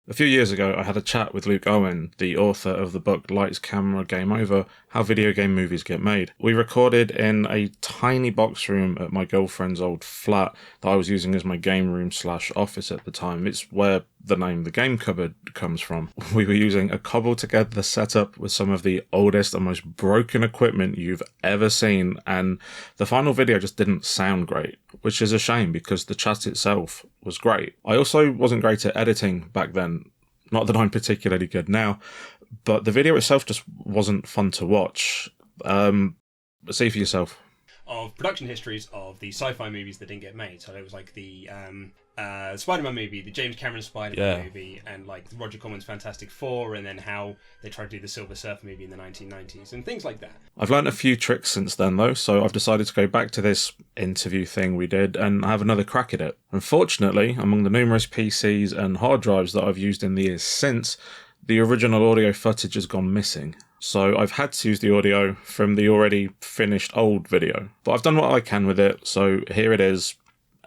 A few years ago, I had a chat with Luke Owen, the author of the book Lights, Camera, Game Over, How Video Game Movies Get Made. We recorded in a tiny box room at my girlfriend's old flat that I was using as my game room / office at the time. It's where the name The Game Cupboard comes from. We were using a cobbled together setup with some of the oldest and most broken equipment you've ever seen, and the final video just didn't sound great, which is a shame because the chat itself was great. I also wasn't great at editing back then. Not that I'm particularly good now, but the video itself just wasn't fun to watch. See for yourself. Of production histories of the sci-fi movies that didn't get made. So it was like the Spider-Man movie, the James Cameron Spider-Man movie, and like Roger Corman's Fantastic Four, and then how they tried to do the Silver Surfer movie in the 1990s, and things like that. I've learned a few tricks since then though, so I've decided to go back to this interview thing we did and have another crack at it. Unfortunately, among the numerous PCs and hard drives that I've used in the years since, the original audio footage has gone missing. So I've had to use the audio from the already finished old video. But I've done what I can with it, so here it is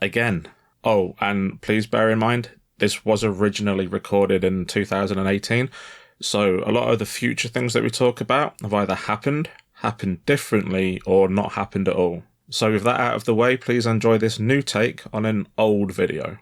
again. Oh, and please bear in mind, this was originally recorded in 2018, so a lot of the future things that we talk about have either happened differently, or not happened at all. So with that out of the way, please enjoy this new take on an old video.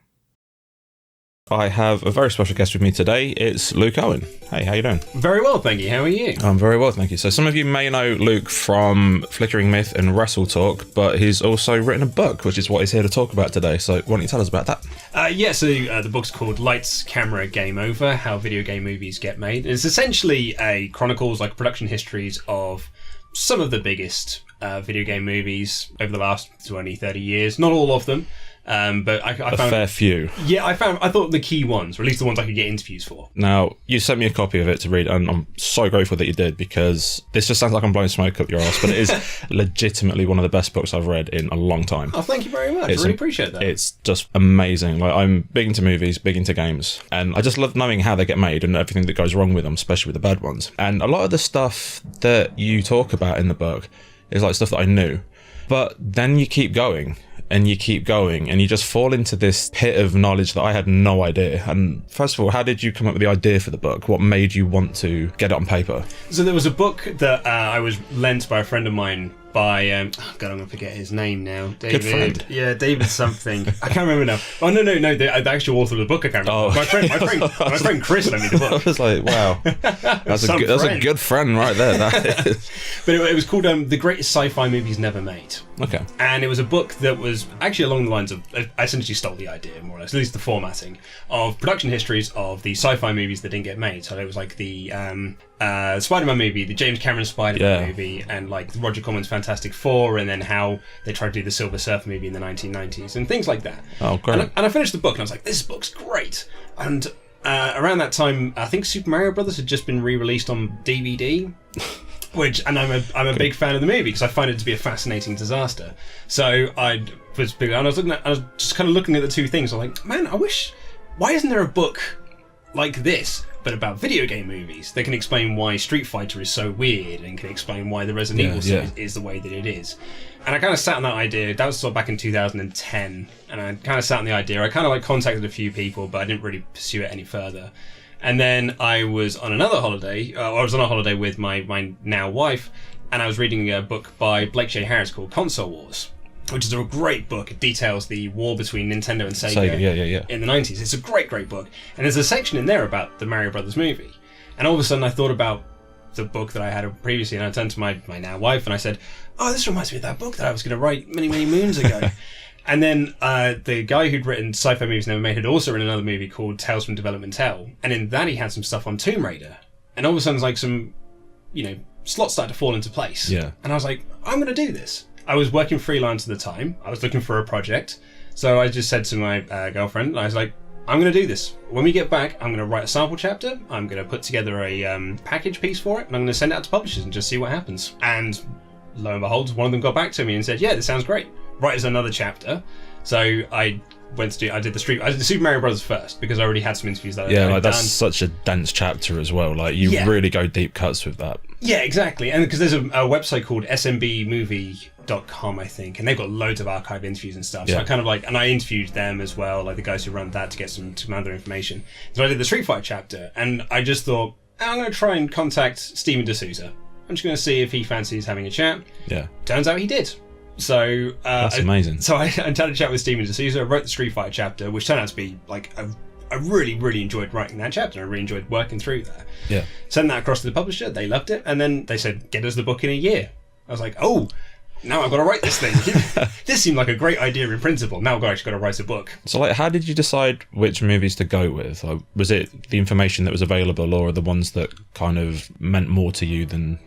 I have a very special guest with me today. It's Luke Owen. Hey, how you doing? Very well, thank you. How are you? I'm very well, thank you. So some of you may know Luke from Flickering Myth and Wrestle Talk, but he's also written a book, which is what he's here to talk about today. So why don't you tell us about that? The book's called Lights, Camera, Game Over, How Video Game Movies Get Made. It's essentially a chronicles, like production histories of some of the biggest video game movies over the last 20, 30 years. Not all of them. But I found a fair few. Yeah, I thought the key ones, or at least the ones I could get interviews for. Now, you sent me a copy of it to read, and I'm so grateful that you did, because this just sounds like I'm blowing smoke up your ass, but it is legitimately one of the best books I've read in a long time. Oh, thank you very much. I really appreciate that. It's just amazing. Like, I'm big into movies, big into games, and I just love knowing how they get made and everything that goes wrong with them, especially with the bad ones. And a lot of the stuff that you talk about in the book is like stuff that I knew, but then you keep going. And you keep going, and you just fall into this pit of knowledge that I had no idea. And first of all, how did you come up with the idea for the book? What made you want to get it on paper? So there was a book that I was lent by a friend of mine by, God, I'm going to forget his name now. David. Good friend. Yeah, David something. I can't remember now. Oh, no, the actual author of the book, I can't remember. Oh. My friend Chris lent me the book. I was like, wow. That's a good friend right there. That is. But it was called The Greatest Sci-Fi Movies Never Made. Okay. And it was a book that was actually along the lines of, I essentially stole the idea, more or less, at least the formatting, of production histories of the sci-fi movies that didn't get made. So it was like the Spider-Man movie, the James Cameron Spider-Man movie, and like Roger Corman's Fantastic Four, and then how they tried to do the Silver Surfer movie in the 1990s, and things like that. Oh, great. And I finished the book, and I was like, this book's great. And around that time, I think Super Mario Brothers had just been re-released on DVD. I'm a big fan of the movie because I find it to be a fascinating disaster. So I was just kind of looking at the two things. I'm like, man, why isn't there a book like this, but about video game movies that can explain why Street Fighter is so weird and can explain why the Resident Evil series is the way that it is. And I kind of sat on that idea. That was sort of back in 2010, and I kind of sat on the idea. I kind of like contacted a few people, but I didn't really pursue it any further. And then I was on another holiday. I was on a holiday with my now wife, and I was reading a book by Blake J. Harris called Console Wars, which is a great book. It details the war between Nintendo and Sega in the 90s. It's a great book. And there's a section in there about the Mario Brothers movie. And all of a sudden I thought about the book that I had previously, and I turned to my now wife and I said, oh, this reminds me of that book that I was going to write many, many moons ago. And then the guy who'd written Sci-Fi Movies Never Made had also written another movie called Tales from Development Hell. And in that he had some stuff on Tomb Raider. And all of a sudden like some, slots started to fall into place. Yeah. And I was like, I'm going to do this. I was working freelance at the time. I was looking for a project. So I just said to my girlfriend, I was like, I'm going to do this. When we get back, I'm going to write a sample chapter. I'm going to put together a package piece for it. And I'm going to send it out to publishers and just see what happens. And lo and behold, one of them got back to me and said, yeah, this sounds great. Write us another chapter. So I I did the Super Mario Brothers first because I already had some interviews that Yeah, I'd like that's done. such a dense chapter as well. Like you really go deep cuts with that. Yeah, exactly. And because there's a website called smbmovie.com, I think, and they've got loads of archive interviews and stuff. So I kind of and I interviewed them as well, like the guys who run that, to get some other information. So I did the Street Fighter chapter, and I just thought, I'm going to try and contact Steven D'Souza. I'm just going to see if he fancies having a chat. Yeah. Turns out he did. So that's amazing. So I had a chat with Steven D'Souza, wrote the Street Fighter chapter, which turned out to be like I really, really enjoyed writing that chapter. I really enjoyed working through that. Yeah. Sent that across to the publisher. They loved it, and then they said, "Get us the book in a year." I was like, "Oh, now I've got to write this thing." This seemed like a great idea in principle. Now I've actually got to write a book. So, like, how did you decide which movies to go with? Like, was it the information that was available, or the ones that kind of meant more to you than?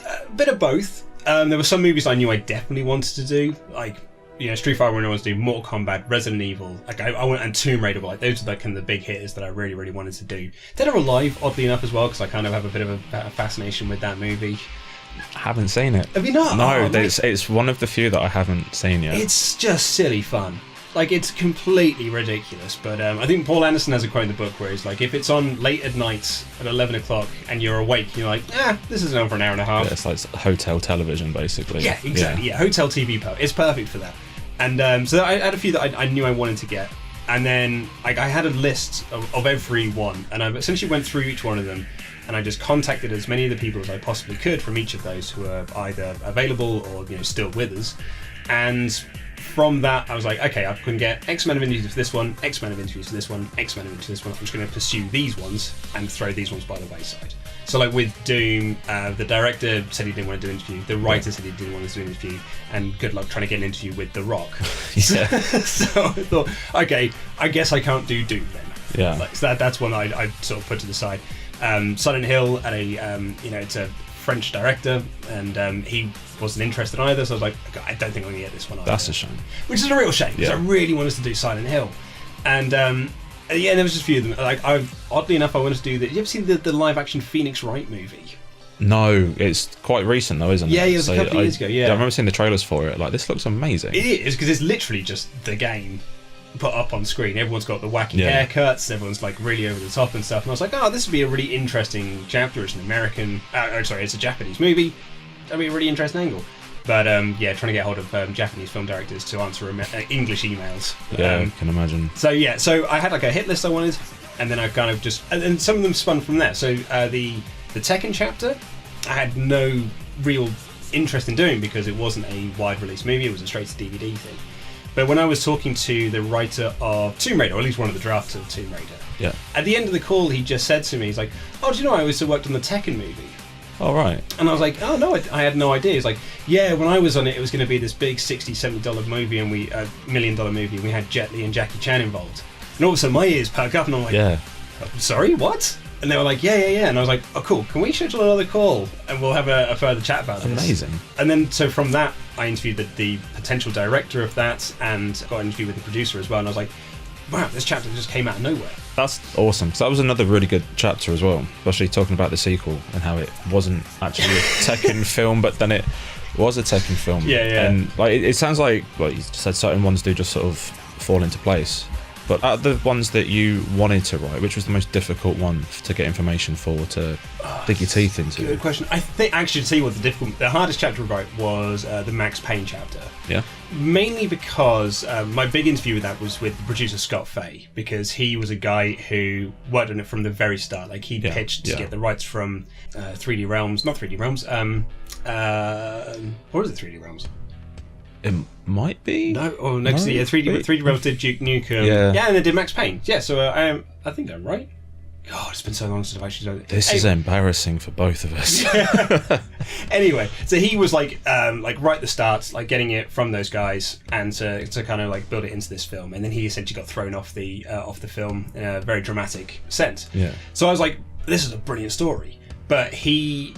A bit of both. There were some movies I knew I definitely wanted to do, like, you know, Street Fighter I wanted to do, Mortal Kombat, Resident Evil, like I went, and Tomb Raider, like those are like kind of the big hitters that I really, really wanted to do. Dead or Alive, oddly enough, as well, because I kind of have a bit of a fascination with that movie. I haven't seen it. Have you not? No, it's one of the few that I haven't seen yet. It's just silly fun. Like, it's completely ridiculous, but I think Paul Anderson has a quote in the book where he's like, if it's on late at night at 11 o'clock and you're awake, you're like, this is on for an hour and a half. Yeah, it's like hotel television, basically. Yeah, exactly. Yeah, hotel TV. It's perfect for that. And so I had a few that I knew I wanted to get. And then I had a list of every one, and I essentially went through each one of them, and I just contacted as many of the people as I possibly could from each of those who are either available or, you know, still with us. And from that, I was like, okay, I can get X amount of interviews for this one, X amount of interviews for this one, X amount of interviews for this one. I'm just going to pursue these ones and throw these ones by the wayside. So, like with Doom, the director said he didn't want to do an interview, the writer said he didn't want to do an interview, and good luck trying to get an interview with The Rock. Yeah. So I thought, okay, I guess I can't do Doom then. Yeah. Like, so that's one I sort of put to the side. Silent Hill, at it's a French director, and he wasn't interested either, so I was like, I don't think I'm going to get this one either. That's a shame. Which is a real shame, because I really wanted to do Silent Hill. And there was just a few of them. Like, oddly enough, I wanted to do the... Did you ever see the live-action Phoenix Wright movie? No, it's quite recent though, isn't it? Yeah, it was a couple of years ago, yeah. I remember seeing the trailers for it. Like, this looks amazing. It is, because it's literally just the game put up on screen. Everyone's got the wacky haircuts, everyone's like really over the top and stuff, and I was like, this would be a really interesting chapter. It's an American... it's a Japanese movie. That'd be a really interesting angle. But trying to get hold of Japanese film directors to answer English emails. Yeah, I can imagine. So I had like a hit list I wanted, and then I kind of just... And some of them spun from there. So the Tekken chapter, I had no real interest in doing because it wasn't a wide release movie, it was a straight to DVD thing. But when I was talking to the writer of Tomb Raider, or at least one of the drafts of Tomb Raider, at the end of the call he just said to me, he's like, do you know I also worked on the Tekken movie? Oh, right. And I was like, oh, no, I had no idea. He's like, yeah, when I was on it, it was going to be this big $60, $70 movie, and $1 million movie, and we had Jet Li and Jackie Chan involved. And all of a sudden, my ears perk up, and I'm like, sorry, what? And they were like, yeah. And I was like, oh, cool, can we schedule another call, and we'll have a further chat about this? Amazing. And then, so from that, I interviewed the potential director of that, and got an interview with the producer as well, and I was like, wow, this chapter just came out of nowhere. That's awesome, because that was another really good chapter as well, especially talking about the sequel and how it wasn't actually a Tekken film, but then it was a Tekken film. Yeah. And like it sounds like, well, you said certain ones do just sort of fall into place. But out of the ones that you wanted to write, which was the most difficult one to get information for, to dig your teeth into? Good question. I think actually to see what the hardest chapter to write was the Max Payne chapter. Yeah. Mainly because my big interview with that was with the producer Scott Fay, because he was a guy who worked on it from the very start. Like he pitched to get the rights from 3D Realms, not 3D Realms. What is it? 3D Realms. It might be. No, 3D Realms did Duke Nukem. And they did Max Payne. Yeah, so I think I'm right. God, it's been so long since I've actually done it. This is embarrassing for both of us. Anyway, so he was like right at the start, like getting it from those guys, and to kind of like build it into this film, and then he essentially got thrown off the film in a very dramatic sense. Yeah. So I was like, this is a brilliant story, but he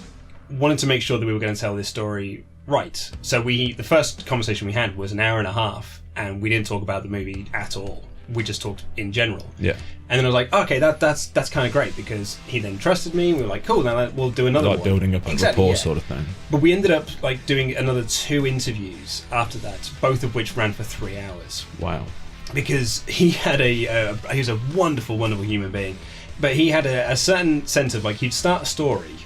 wanted to make sure that we were going to tell this story right. So the first conversation we had was an hour and a half, and we didn't talk about the movie at all. We just talked in general. Yeah. And then I was like, okay, that's kind of great, because he then trusted me. We were like, cool, now we'll do another one. Like building up a rapport sort of thing. But we ended up like doing another 2 interviews after that, both of which ran for 3 hours. Wow. because he had he was a wonderful human being, but he had a certain sense of like he'd start a story,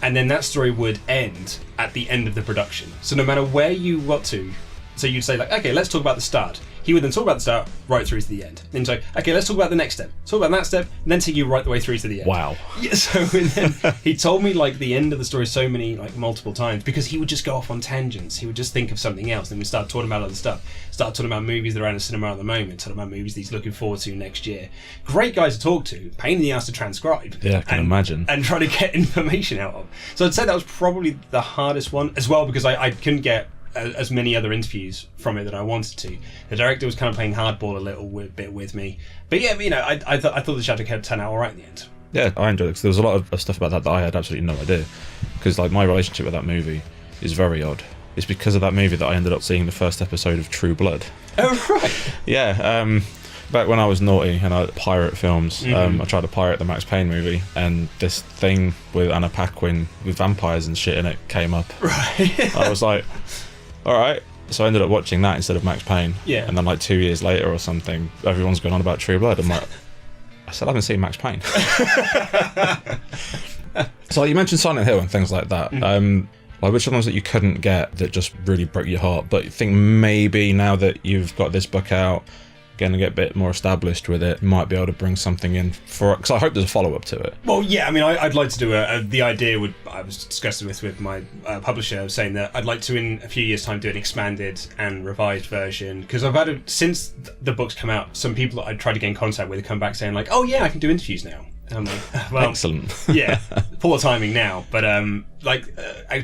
and then that story would end at the end of the production. So no matter where you got to, so you'd say like, okay, let's talk about the start. He would then talk about the start right through to the end. Then say, okay, let's talk about the next step. Talk about that step, and then take you right the way through to the end. Wow. Yeah, so and then he told me like the end of the story so many like multiple times because he would just go off on tangents. He would just think of something else, and we start talking about other stuff. Start talking about movies that are in the cinema at the moment. Talking about movies that he's looking forward to next year. Great guys to talk to. Pain in the ass to transcribe. Yeah, I can imagine. And try to get information out of. So I'd say that was probably the hardest one as well because I couldn't get as many other interviews from it that I wanted to. The director was kind of playing hardball a little bit with me, but yeah, you know, I thought the chapter kept 10 out all right in the end. Yeah, I enjoyed it because there was a lot of stuff about that I had absolutely no idea. Because like my relationship with that movie is very odd. It's because of that movie that I ended up seeing the first episode of True Blood. Oh right. Yeah. Back when I was naughty and I pirate films, I tried to pirate the Max Payne movie, and this thing with Anna Paquin with vampires and shit in it came up. Right. I was like, all right. So I ended up watching that instead of Max Payne. Yeah. And then like 2 years later or something, everyone's going on about True Blood. I'm like, I still haven't seen Max Payne. So you mentioned Silent Hill and things like that. Like which are the ones that you couldn't get that just really broke your heart, but you think maybe now that you've got this book out, going to get a bit more established with it, you might be able to bring something in for, because I hope there's a follow-up to it. Well, yeah, I mean, I'd like to do the idea would, I was discussing with my publisher, saying that I'd like to, in a few years' time, do an expanded and revised version, because I've had, since the book's come out, some people that I'd tried to get in contact with have come back saying like, oh yeah, I can do interviews now. And I'm like, well, excellent. Yeah, poor timing now, but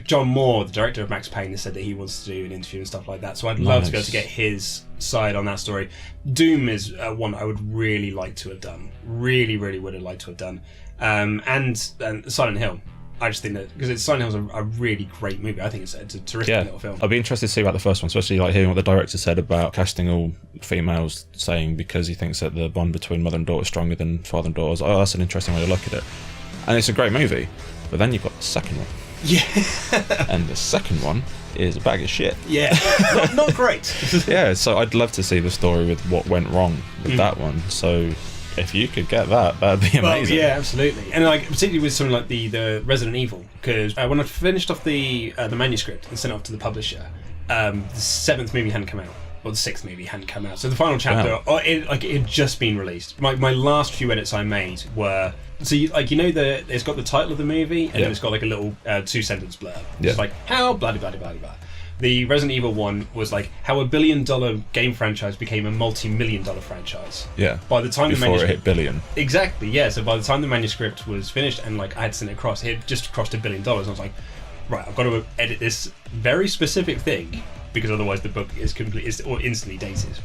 John Moore, the director of Max Payne, has said that he wants to do an interview and stuff like that, so I'd love to be able to get his side on that story. Doom is one I would really like to have done, really would have liked to have done, and Silent Hill. I just think that because Silent Hill's a really great movie. I think it's a terrific little film. I'd be interested to see about the first one, especially like hearing what the director said about casting all females, saying because he thinks that the bond between mother and daughter is stronger than father and daughter. Oh, that's an interesting way to look at it. And it's a great movie. But then you've got the second one. Yeah. And the second one is a bag of shit. Yeah. Not great. Yeah, so I'd love to see the story with what went wrong with that one. So if you could get that, that'd be amazing. Well, yeah, absolutely. And like particularly with something like the Resident Evil, because when I finished off the manuscript and sent it off to the publisher, the seventh movie hadn't come out. Or the sixth movie hadn't come out. So the final chapter, it had just been released. My last few edits I made were, so it's got the title of the movie, and then it's got like a little 2-sentence blurb. Yeah. It's like, how blah blah blah blah blah. The Resident Evil one was like how $1 billion game franchise became a multi-million-dollar franchise. Yeah. By the time before it hit billion. Exactly. Yeah. So by the time the manuscript was finished and like I had sent it across, it had just crossed $1 billion. I was like, right, I've got to edit this very specific thing because otherwise the book is instantly dated.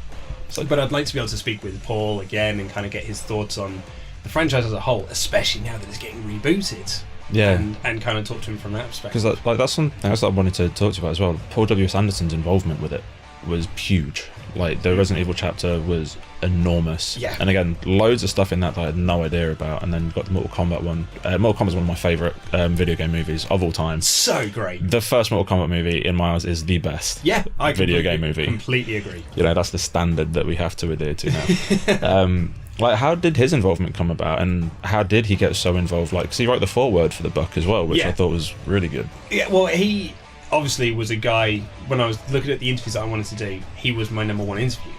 So, but I'd like to be able to speak with Paul again and kind of get his thoughts on the franchise as a whole, especially now that it's getting rebooted. Yeah, and kind of talk to him from that perspective. Because that's something else that I wanted to talk to you about as well. Paul W.S. Anderson's involvement with it was huge. Like the Resident Evil chapter was enormous. Yeah. And again, loads of stuff in that I had no idea about. And then you've got the Mortal Kombat one. Mortal Kombat is one of my favourite video game movies of all time. So great. The first Mortal Kombat movie, in my eyes, is the best. Yeah, I video game movie. Completely agree. You know, that's the standard that we have to adhere to now. Like, how did his involvement come about, and how did he get so involved? Like, because he wrote the foreword for the book as well, which I thought was really good. Yeah, well, he obviously was a guy, when I was looking at the interviews that I wanted to do, he was my number one interview.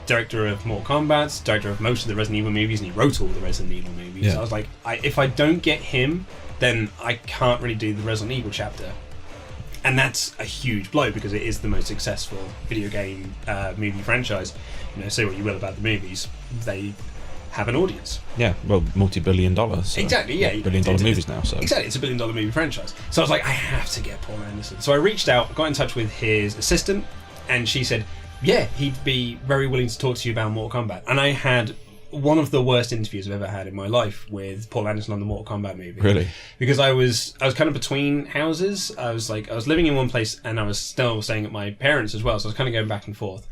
Director of Mortal Kombat, director of most of the Resident Evil movies, and he wrote all the Resident Evil movies. Yeah. So I was like, if I don't get him, then I can't really do the Resident Evil chapter. And that's a huge blow because it is the most successful video game movie franchise. You know, say what you will about the movies, they have an audience. Yeah, well, multi-billion dollars. So exactly, yeah. Billion-dollar movies now, so. Exactly, it's a billion-dollar movie franchise. So I was like, I have to get Paul Anderson. So I reached out, got in touch with his assistant, and she said, yeah, he'd be very willing to talk to you about Mortal Kombat. And I had one of the worst interviews I've ever had in my life with Paul Anderson on the Mortal Kombat movie. Really? Because I was kind of between houses. I was living in one place and I was still staying at my parents' as well, so I was kind of going back and forth.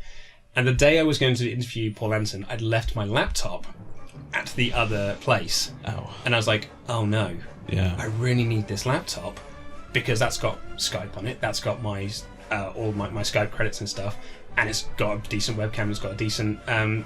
And the day I was going to interview Paul Anderson, I'd left my laptop at the other place. Oh. And I was like, oh no. Yeah. I really need this laptop because that's got Skype on it. That's got my all my Skype credits and stuff. and it's got a decent webcam, it's got a decent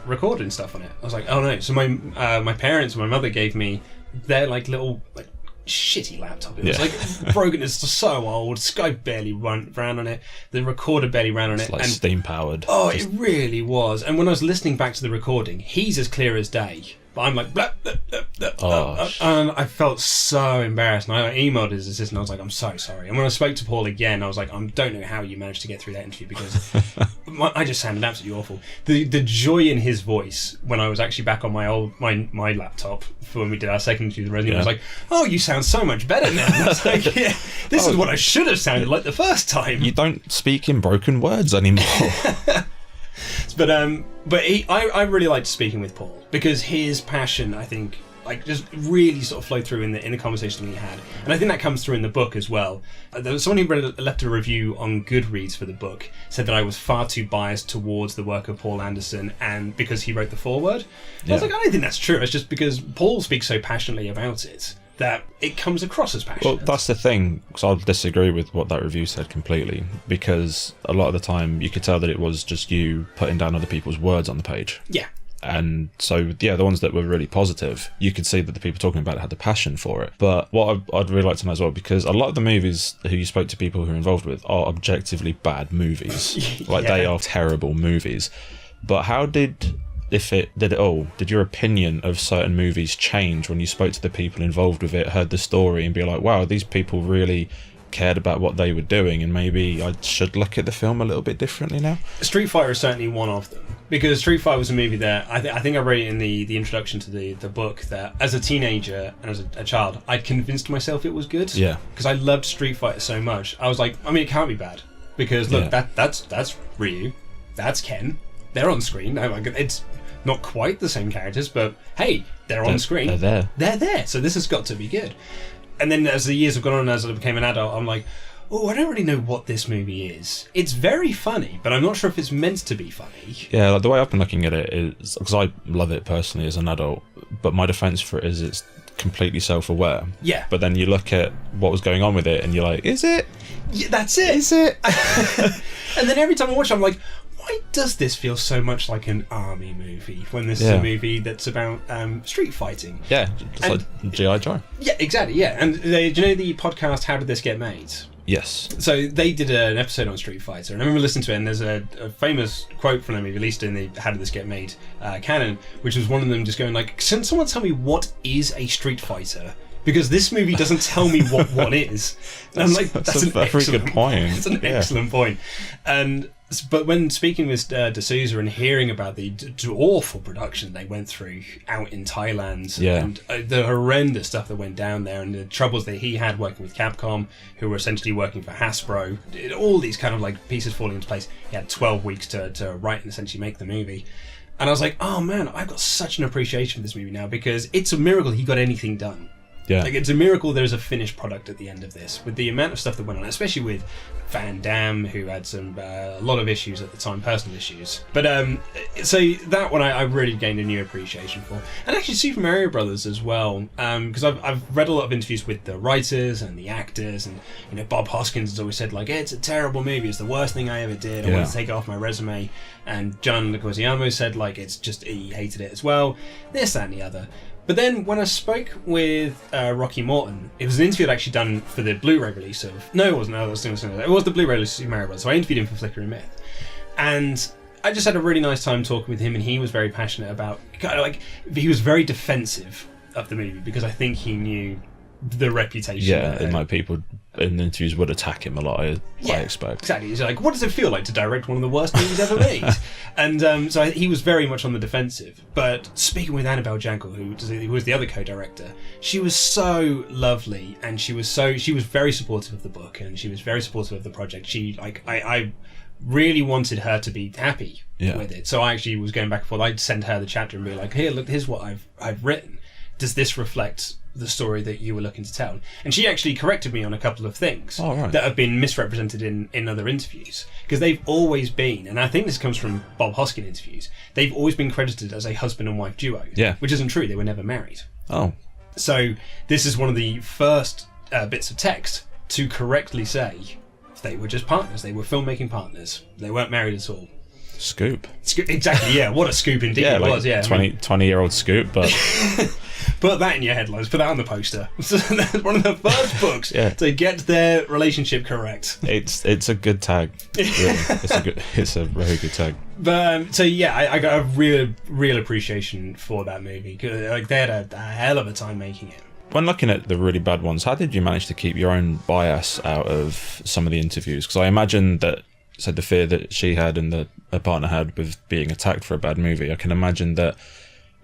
recorder and stuff on it. I was like, oh no. So my parents and my mother gave me their like little like shitty laptop. It was like broken. It's so old. Skype barely ran on it. The recorder barely ran on it. It's like steam powered. Oh, it really was. And when I was listening back to the recording, he's as clear as day. But I'm like, blah, blah, blah, blah, blah. And I felt so embarrassed. And I emailed his assistant. I was like, I'm so sorry. And when I spoke to Paul again, I was like, I don't know how you managed to get through that interview because I just sounded absolutely awful. The joy in his voice when I was actually back on my laptop for when we did our second interview with the resident, I was like, oh, you sound so much better now. I was like, yeah, this is what I should have sounded like the first time. You don't speak in broken words anymore. But I really liked speaking with Paul because his passion, I think, like just really sort of flowed through in the conversation we had, and I think that comes through in the book as well. There was someone who left a review on Goodreads for the book, said that I was far too biased towards the work of Paul Anderson, and because he wrote the foreword. I was like, I don't think that's true. It's just because Paul speaks so passionately about it that it comes across as passionate. Well, that's the thing, because I'll disagree with what that review said completely, because a lot of the time you could tell that it was just you putting down other people's words on the page. Yeah. And so, yeah, the ones that were really positive, you could see that the people talking about it had the passion for it. But what I'd really like to know as well, because a lot of the movies who you spoke to people who are involved with are objectively bad movies. Like, they are terrible movies. But how did your opinion of certain movies change when you spoke to the people involved with it, heard the story, and be like, wow, these people really cared about what they were doing, and maybe I should look at the film a little bit differently now? Street Fighter is certainly one of them, because Street Fighter was a movie that I think I wrote in the introduction to the book that as a teenager and as a child, I'd convinced myself it was good. Yeah. Because I loved Street Fighter so much. I was like, I mean, it can't be bad, because look, that's Ryu, that's Ken, they're on screen. It's not quite the same characters, but hey, they're on screen. They're there. So this has got to be good. And then as the years have gone on, as I became an adult, I'm like, oh, I don't really know what this movie is. It's very funny, but I'm not sure if it's meant to be funny. Yeah, like the way I've been looking at it is, because I love it personally as an adult, but my defense for it is it's completely self-aware. Yeah. But then you look at what was going on with it and you're like, is it? Yeah, that's it. Is it? And then every time I watch it, I'm like, why does this feel so much like an army movie when this is a movie that's about street fighting? Yeah, just like G.I. Joe. Yeah, exactly, yeah. And do you know the podcast How Did This Get Made? Yes. So they did an episode on Street Fighter, and I remember listening to it, and there's a famous quote from them we released in the How Did This Get Made canon, which was one of them just going like, can someone tell me what is a Street Fighter? Because this movie doesn't tell me what one is. And I'm like, that's a very good point. It's an excellent point. But when speaking with D'Souza and hearing about the awful production they went through out in Thailand, and the horrendous stuff that went down there, and the troubles that he had working with Capcom, who were essentially working for Hasbro, all these kind of like pieces falling into place. He had 12 weeks to write and essentially make the movie. And I was like, oh man, I've got such an appreciation for this movie now, because it's a miracle he got anything done. Yeah. Like, it's a miracle there's a finished product at the end of this, with the amount of stuff that went on, especially with Van Damme, who had a lot of issues at the time, personal issues. But so that one I really gained a new appreciation for, and actually Super Mario Brothers as well, because I've read a lot of interviews with the writers and the actors, and Bob Hoskins has always said like, it's a terrible movie, it's the worst thing I ever did, I want to take it off my resume. And John Leguizamo said like, it's just, he hated it as well, this, that, and the other. But then when I spoke with Rocky Morton, it was an interview I'd actually done for the Blu-ray release of... No, it wasn't. It was the Blu-ray release of Super Mario Bros. So I interviewed him for Flickering Myth. And I just had a really nice time talking with him, and he was very passionate about... he was very defensive of the movie, because I think he knew the reputation. Yeah, and like people in interviews would attack him a lot, I expect. Exactly. He's like, what does it feel like to direct one of the worst movies ever made? And so he was very much on the defensive. But speaking with Annabelle Jankel, who was the other co-director, she was so lovely, and she was very supportive of the book, and she was very supportive of the project. I really wanted her to be happy with it. So I actually was going back and forth. I'd send her the chapter and be like, here, look, here's what I've written. Does this reflect the story that you were looking to tell? And she actually corrected me on a couple of things that have been misrepresented in other interviews, because they've always been, and I think this comes from Bob Hoskin interviews, they've always been credited as a husband and wife duo, which isn't true. They were never married. So this is one of the first bits of text to correctly say they were just partners. They were filmmaking partners. They weren't married at all. Scoop. Exactly, yeah. What a scoop indeed it was, yeah. 20-year-old scoop, but... Put that in your headlines, put that on the poster. So that's one of the first books to get their relationship correct. It's a good tag. Really. It's a very good tag. But so yeah, I got a real appreciation for that movie. Like, they had a hell of a time making it. When looking at the really bad ones, how did you manage to keep your own bias out of some of the interviews? Because I imagine that, so the fear that she had and that her partner had with being attacked for a bad movie, I can imagine that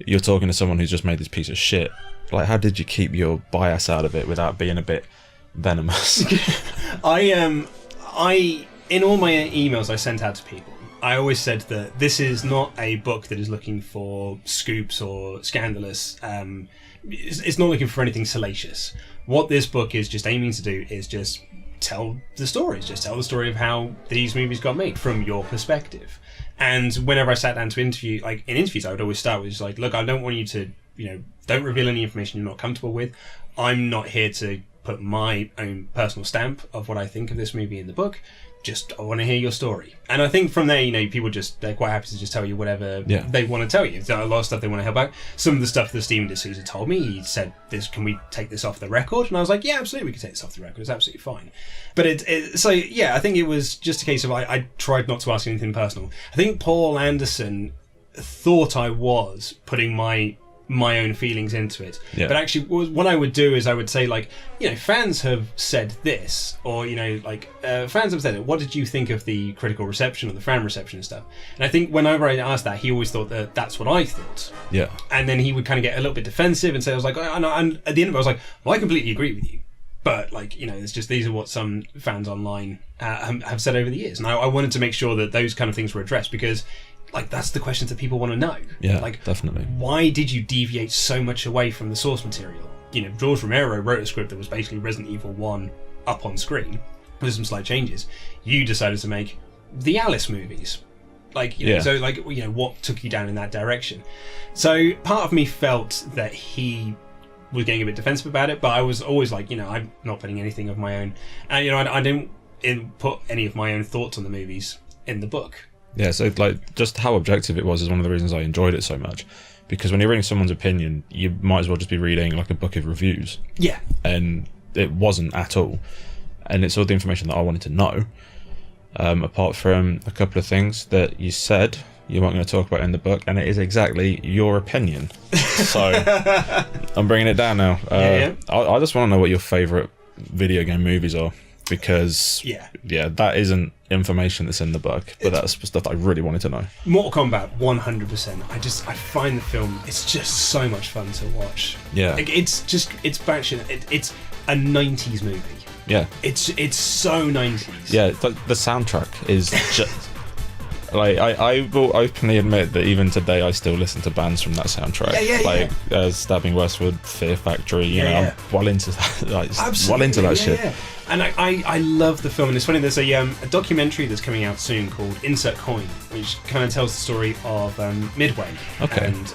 you're talking to someone who's just made this piece of shit. Like, how did you keep your bias out of it without being a bit venomous? In all my emails I sent out to people, I always said that this is not a book that is looking for scoops or scandalous. It's not looking for anything salacious. What this book is just aiming to do is just tell the stories. Just tell the story of how these movies got made from your perspective. And whenever I sat down to interview, like in interviews, I would always start with just like, look, I don't want you to, don't reveal any information you're not comfortable with. I'm not here to put my own personal stamp of what I think of this movie in the book. Just, I want to hear your story. And I think from there, people they're quite happy to just tell you whatever they want to tell you. There's a lot of stuff they want to help out. Some of the stuff that Steven D'Souza told me, he said, can we take this off the record? And I was like, yeah, absolutely, we can take this off the record. It's absolutely fine. But I think it was just a case of I tried not to ask anything personal. I think Paul Anderson thought I was putting my own feelings into it, but actually what I would do is I would say, like, fans have said this, or fans have said it, what did you think of the critical reception or the fan reception and stuff? And I think whenever I asked that, he always thought that that's what I thought, and then he would kind of get a little bit defensive and say, I was like, and at the end of it I was like, well, I completely agree with you, but it's just, these are what some fans online have said over the years, and I wanted to make sure that those kind of things were addressed, because that's the questions that people want to know. Yeah, definitely. Why did you deviate so much away from the source material? George Romero wrote a script that was basically Resident Evil 1 up on screen with some slight changes. You decided to make the Alice movies. So what took you down in that direction? So part of me felt that he was getting a bit defensive about it, but I was always like, I'm not putting anything of my own. And, I didn't put any of my own thoughts on the movies in the book. Yeah, so just how objective it was is one of the reasons I enjoyed it so much. Because when you're reading someone's opinion, you might as well just be reading like a book of reviews. Yeah. And it wasn't at all. And it's all the information that I wanted to know. Apart from a couple of things that you said you weren't going to talk about in the book, and it is exactly your opinion. So I'm bringing it down now. I just want to know what your favourite video game movies are. Because that isn't information that's in the book, but that's stuff I really wanted to know. Mortal Kombat, 100%. I find the film, it's just so much fun to watch. Yeah, it's batshit. It's a 90s movie. Yeah, it's so 90s. Yeah, the soundtrack is just I will openly admit that even today I still listen to bands from that soundtrack. Stabbing Westward, Fear Factory. I'm well into that. Well into that shit. Yeah. And I love the film, and it's funny, there's a documentary that's coming out soon called Insert Coin, which kind of tells the story of Midway, and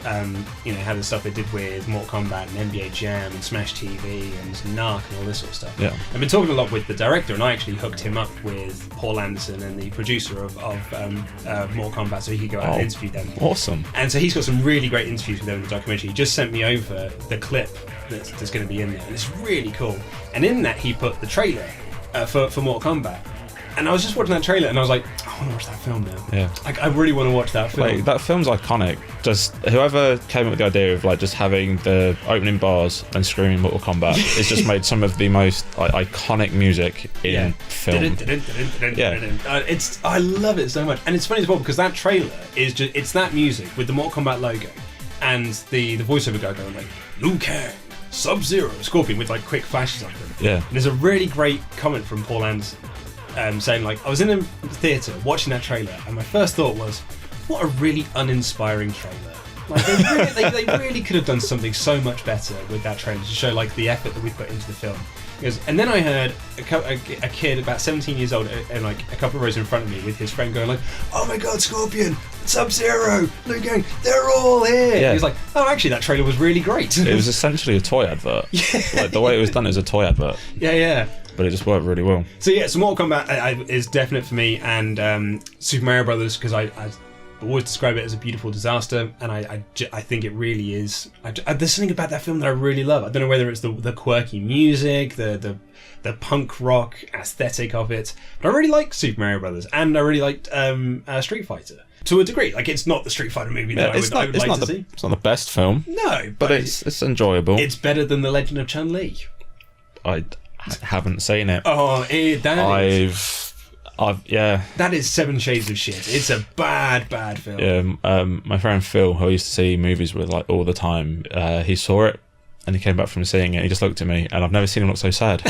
how the stuff they did with Mortal Kombat and NBA Jam and Smash TV and Narc and all this sort of stuff. Yeah. I've been talking a lot with the director, and I actually hooked him up with Paul Anderson and the producer of Mortal Kombat, so he could go out and interview them. Awesome. And so he's got some really great interviews with them in the documentary. He just sent me over the clip that's going to be in there, and it's really cool. And in that, he put the trailer for Mortal Kombat, and I was just watching that trailer, and I was like, I want to watch that film now. Yeah, I really want to watch that film. That film's iconic. Just whoever came up with the idea of just having the opening bars and screaming Mortal Kombat, it's just made some of the most iconic music in film. I love it so much, and it's funny as well because that trailer it's that music with the Mortal Kombat logo and the voiceover guy going like Liu Kang, Sub-Zero, Scorpion with quick flashes of them. Yeah. And there's a really great comment from Paul Anderson saying I was in a theatre watching that trailer, and my first thought was, what a really uninspiring trailer. They really could have done something so much better with that trailer to show the effort that we put into the film. And then I heard a kid about 17 years old and a couple of rows in front of me with his friend going oh my god, Scorpion, Sub-Zero, Liu Kang, they're all here. Yeah. He was like, oh, actually that trailer was really great. It was essentially a toy advert. Yeah. The way it was done is a toy advert. Yeah. But it just worked really well. So Mortal Kombat is definite for me, and Super Mario Brothers, because I always describe it as a beautiful disaster, and I think it really is. There's something about that film that I really love. I don't know whether it's the quirky music, the punk rock aesthetic of it, but I really like Super Mario Brothers, and I really liked Street Fighter to a degree. Like, it's not the Street Fighter movie that I would like to see. It's not the best film. No, but it's enjoyable. It's better than The Legend of Chun-Li. I haven't seen it. Oh, that is 7 shades of shit. It's a bad film. Yeah, my friend Phil, who I used to see movies with like all the time, he saw it and he came back from seeing it. He just looked at me, and I've never seen him look so sad.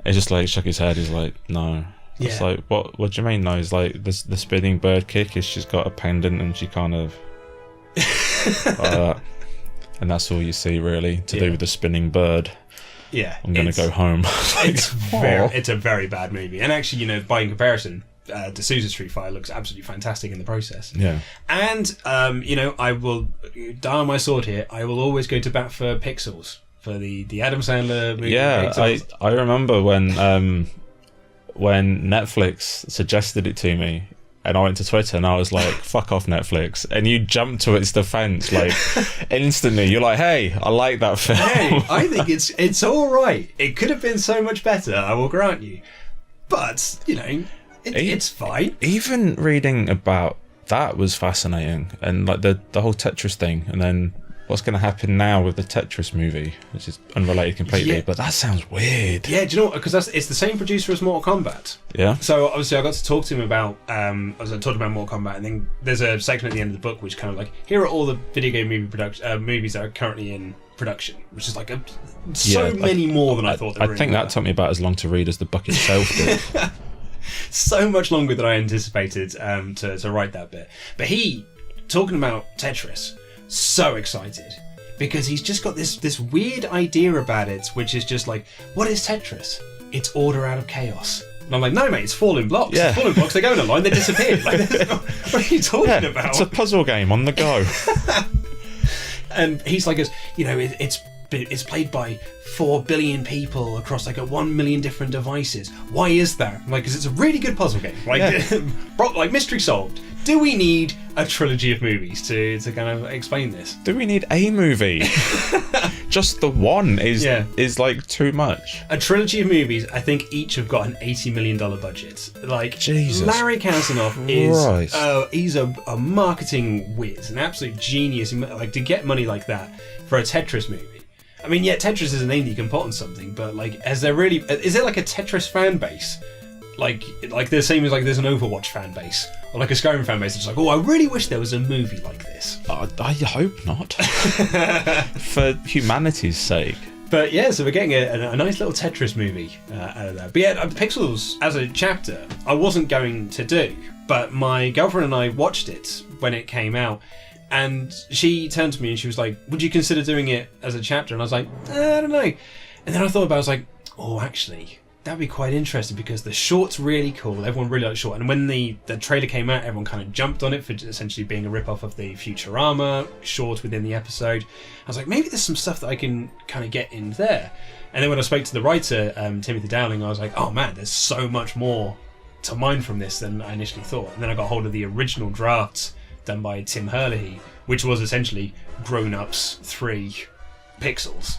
He just like shook his head. He's like, no. Yeah. It's like, what do you mean? No, he's like, the spinning bird kick is she's got a pendant and she kind of like that. And that's all you see really to do with the spinning bird. Yeah, I'm gonna go home. It's a very bad movie, and actually, by comparison, D'Souza Street Fighter looks absolutely fantastic in the process. Yeah, and I will die on my sword here. I will always go to bat for Pixels, for the Adam Sandler movie. Yeah, I remember when Netflix suggested it to me. And I went to Twitter and I was like, fuck off Netflix. And you jumped to its defense, like, instantly. You're like, hey, I like that film. Hey, I think it's all right. It could have been so much better, I will grant you. But, it's fine. Even reading about that was fascinating. And, like, the whole Tetris thing. And then what's going to happen now with the Tetris movie, which is unrelated completely. Yeah. But that sounds weird. Yeah, do you know what? Because it's the same producer as Mortal Kombat. Yeah. So obviously I got to talk to him about talked about Mortal Kombat, and then there's a section at the end of the book which kind of like, here are all the video game movies that are currently in production, which is like many more than I thought. I think that took me about as long to read as the book itself did. So much longer than I anticipated to write that bit. But he, talking about Tetris, so excited, because he's just got this weird idea about it, which is just like, what is Tetris? It's order out of chaos. And I'm like, no mate, it's falling blocks. Yeah. It's falling blocks, they go in a line, they disappear. Like, what are you talking about? It's a puzzle game on the go. And he's like, it's played by 4 billion people across like 1 million different devices. Why is that? Like, because it's a really good puzzle game. Like, like mystery solved. Do we need a trilogy of movies to kind of explain this? Do we need a movie? Just the one is like too much. A trilogy of movies, I think each have got an $80 million budget. Like, Jesus Larry Kasanoff is he's a marketing whiz, an absolute genius. Like, to get money like that for a Tetris movie. I mean, yeah, Tetris is a name that you can put on something, but like, is there like a Tetris fan base? Like the same as like there's an Overwatch fan base, or like a Skyrim fan base. It's like, oh, I really wish there was a movie like this. I hope not. For humanity's sake. But yeah, so we're getting a nice little Tetris movie out of that. But yeah, Pixels as a chapter, I wasn't going to do, but my girlfriend and I watched it when it came out. And she turned to me and she was like, would you consider doing it as a chapter? And I was like, I don't know. And then I thought about it, I was like, oh, actually, that'd be quite interesting, because the short's really cool. Everyone really likes short. And when the trailer came out, everyone kind of jumped on it for essentially being a rip-off of the Futurama short within the episode. I was like, maybe there's some stuff that I can kind of get in there. And then when I spoke to the writer, Timothy Dowling, I was like, oh man, there's so much more to mine from this than I initially thought. And then I got hold of the original drafts done by Tim Herlihy, which was essentially Grown Ups 3 Pixels.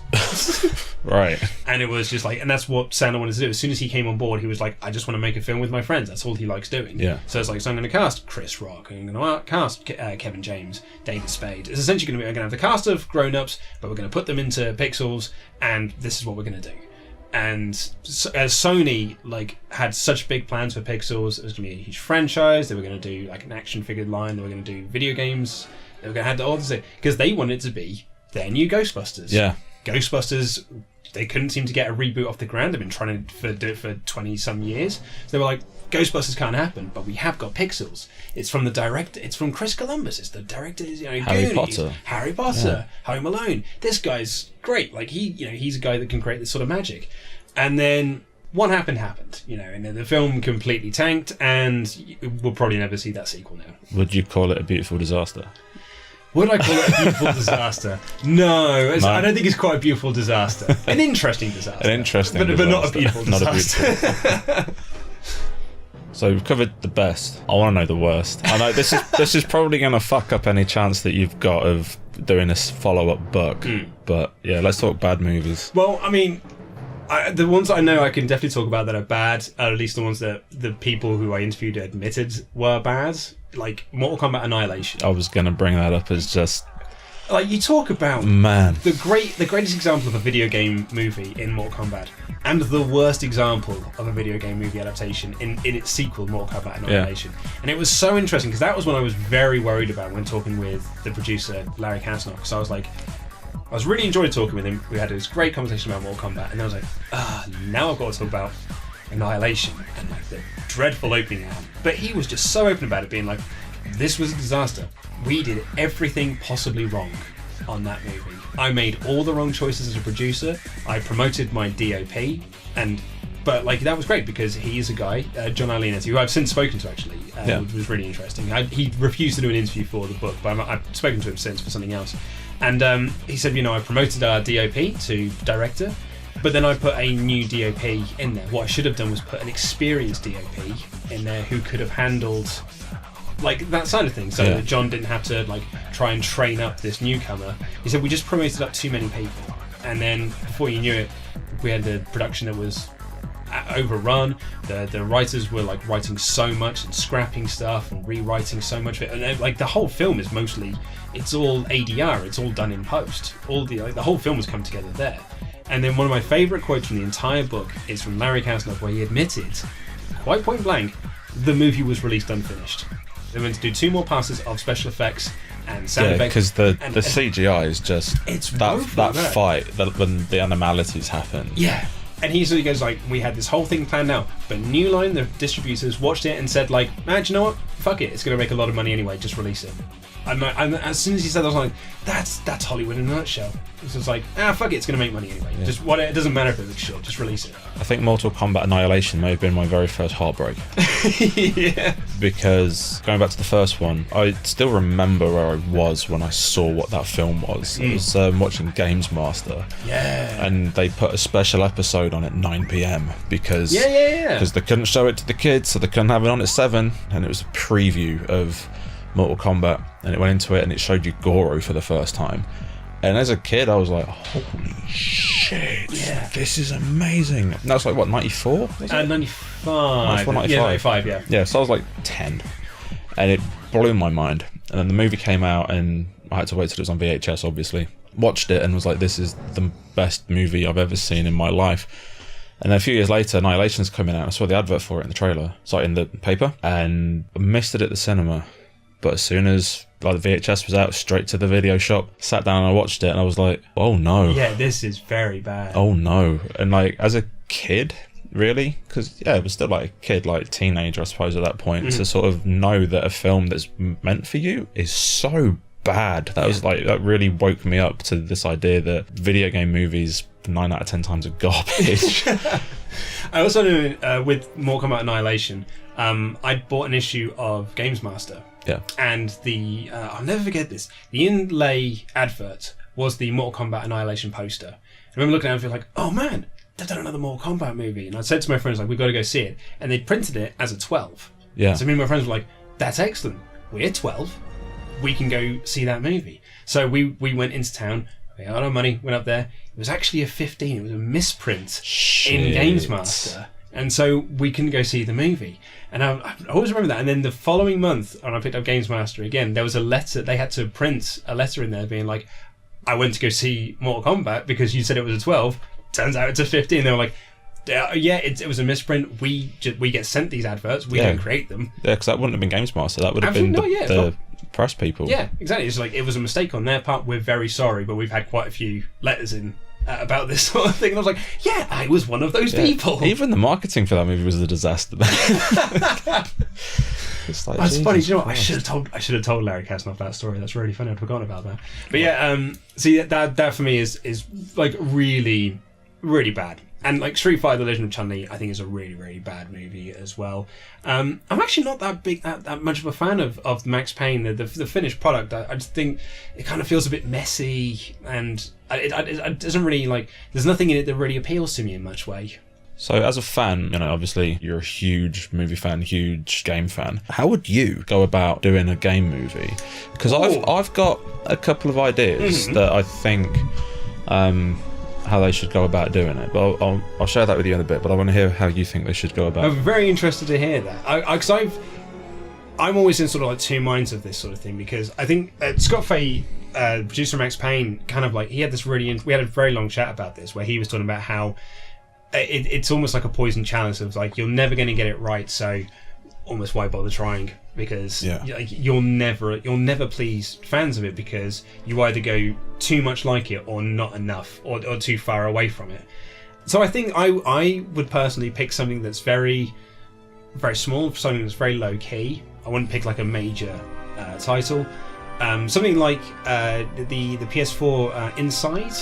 Right. And it was just like, and that's what Sandler wanted to do. As soon as he came on board, he was like, I just want to make a film with my friends. That's all he likes doing. Yeah. So it's like, so I'm going to cast Chris Rock, I'm going to cast Kevin James, David Spade. It's essentially going to be, we're going to have the cast of Grown Ups, but we're going to put them into Pixels, and this is what we're going to do. And as Sony had such big plans for Pixels, it was going to be a huge franchise. They were going to do like an action figure line. They were going to do video games. They were going to have all this, because they wanted to be their new Ghostbusters. Yeah. Ghostbusters, they couldn't seem to get a reboot off the ground. They've been trying to do it for 20 some years. So they were like, Ghostbusters can't happen, but we have got Pixels. It's from the director. It's from Chris Columbus. It's the director. Harry Potter. Yeah. Home Alone. This guy's great. Like he's a guy that can create this sort of magic. And then what happened, and then the film completely tanked, and we'll probably never see that sequel now. Would you call it a beautiful disaster? Would I call it a beautiful disaster? No, I don't think it's quite a beautiful disaster. An interesting disaster. An interesting disaster. But not a beautiful disaster. Not a beautiful. So we've covered the best. I want to know the worst. I know this is probably going to fuck up any chance that you've got of doing a follow-up book. But yeah, let's talk bad movies. Well, I mean, the ones I know I can definitely talk about that are bad, are at least the ones that the people who I interviewed admitted were bad, like Mortal Kombat Annihilation. I was going to bring that up as just... Like, you talk about the greatest example of a video game movie in Mortal Kombat, and the worst example of a video game movie adaptation in its sequel, Mortal Kombat Annihilation. Yeah. And it was so interesting, because that was what I was very worried about when talking with the producer, Larry Kasnoff, because I was like, I was really enjoying talking with him. We had this great conversation about Mortal Kombat, and I was like, now I've got to talk about Annihilation and like the dreadful opening album. But he was just so open about it, being like, this was a disaster. We did everything possibly wrong on that movie. I made all the wrong choices as a producer. I promoted my DOP, but like that was great because he is a guy, John Arlenetti, who I've since spoken to actually. Was really interesting. He refused to do an interview for the book, but I've spoken to him since for something else. And he said, I promoted our DOP to director, but then I put a new DOP in there. What I should have done was put an experienced DOP in there who could have handled like that side of things, so that John didn't have to like try and train up this newcomer. He said we just promoted up too many people, and then before you knew it, we had the production that was overrun. The writers were like writing so much and scrapping stuff and rewriting so much of it, and like the whole film is mostly, it's all ADR, it's all done in post. All the whole film has come together there. And then one of my favourite quotes from the entire book is from Larry Kasnoff, where he admitted, quite point blank, the movie was released unfinished. They went to do 2 more passes of special effects and sound effects. Because the CGI is just that fight when the animalities happen. Yeah, and he goes like, we had this whole thing planned out, but New Line, the distributors, watched it and said like, man, do you know what? Fuck it, it's going to make a lot of money anyway. Just release it. And as soon as he said that, I was like, that's Hollywood in a nutshell. It's just like, fuck it, it's going to make money anyway. Yeah. It doesn't matter if it looks shit, just release it. I think Mortal Kombat Annihilation may have been my very first heartbreak. Yeah. Because going back to the first one, I still remember where I was when I saw what that film was. I was watching Games Master. Yeah. And they put a special episode on at 9 p.m. because Yeah. Because they couldn't show it to the kids, so they couldn't have it on at 7. And it was a preview of Mortal Kombat, and it went into it and it showed you Goro for the first time. And as a kid, I was like, holy shit, this is amazing. And that was like, what, 94? 95. 95. Yeah, 95, yeah. Yeah, so I was like 10. And it blew my mind. And then the movie came out, and I had to wait till it was on VHS, obviously. Watched it and was like, this is the best movie I've ever seen in my life. And then a few years later, Annihilation's coming out. I saw the advert for it in the trailer, in the paper, and I missed it at the cinema. But as soon as the VHS was out, straight to the video shop, sat down and I watched it, and I was like, oh no. Yeah, this is very bad. Oh no. And like, as a kid, really? Because, it was still like a kid, like teenager, I suppose, at that point, to sort of know that a film that's meant for you is so bad. That really woke me up to this idea that video game movies 9 out of 10 times are garbage. I also know with Mortal Kombat Annihilation, I bought an issue of Games Master. Yeah. And I'll never forget this, the inlay advert was the Mortal Kombat Annihilation poster. I remember looking at it and feeling like, oh man, they've done another Mortal Kombat movie. And I said to my friends, like, we've got to go see it. And they printed it as a 12. Yeah. So me and my friends were like, that's excellent. We're 12. We can go see that movie. So we went into town. We had our money, went up there. It was actually a 15. It was a misprint in Games Master. And so we couldn't go see the movie. And I always remember that. And then the following month, when I picked up Games Master again, there was a letter. They had to print a letter in there being like, I went to go see Mortal Kombat because you said it was a 12. Turns out it's a 15. They were like, it was a misprint. We get sent these adverts. We don't create them. Yeah, because that wouldn't have been Games Master. That would have been the press people. Yeah, exactly. It's like, it was a mistake on their part. We're very sorry, but we've had quite a few letters in about this sort of thing. And I was like, I was one of those people. Even the marketing for that movie was a disaster. It's like, that's funny. Do you know what? I should have told Larry Kasnoff that story. That's really funny. I'd forgotten about that. But see, that for me is like really, really bad. And like Street Fighter: The Legend of Chun-Li, I think is a really, really bad movie as well. I'm actually not that much of a fan of Max Payne. The finished product, I just think it kind of feels a bit messy, and it doesn't really, like, there's nothing in it that really appeals to me in much way. So as a fan, you know, obviously you're a huge movie fan, huge game fan. How would you go about doing a game movie? Because I've got a couple of ideas that I think how they should go about doing it. But I'll share that with you in a bit. But I want to hear how you think they should go about it. I'm very interested to hear that. Because I'm always in sort of like two minds of this sort of thing, because I think Scott Fay, producer of Max Payne, kind of like, he had this we had a very long chat about this where he was talking about how it's almost like a poison chalice of like, you're never going to get it right, so almost why bother trying, because you'll never please fans of it, because you either go too much like it or not enough, or too far away from it. So I think I would personally pick something that's very, very small, something that's very low key. I wouldn't pick like a major title. Something like the PS4 Inside.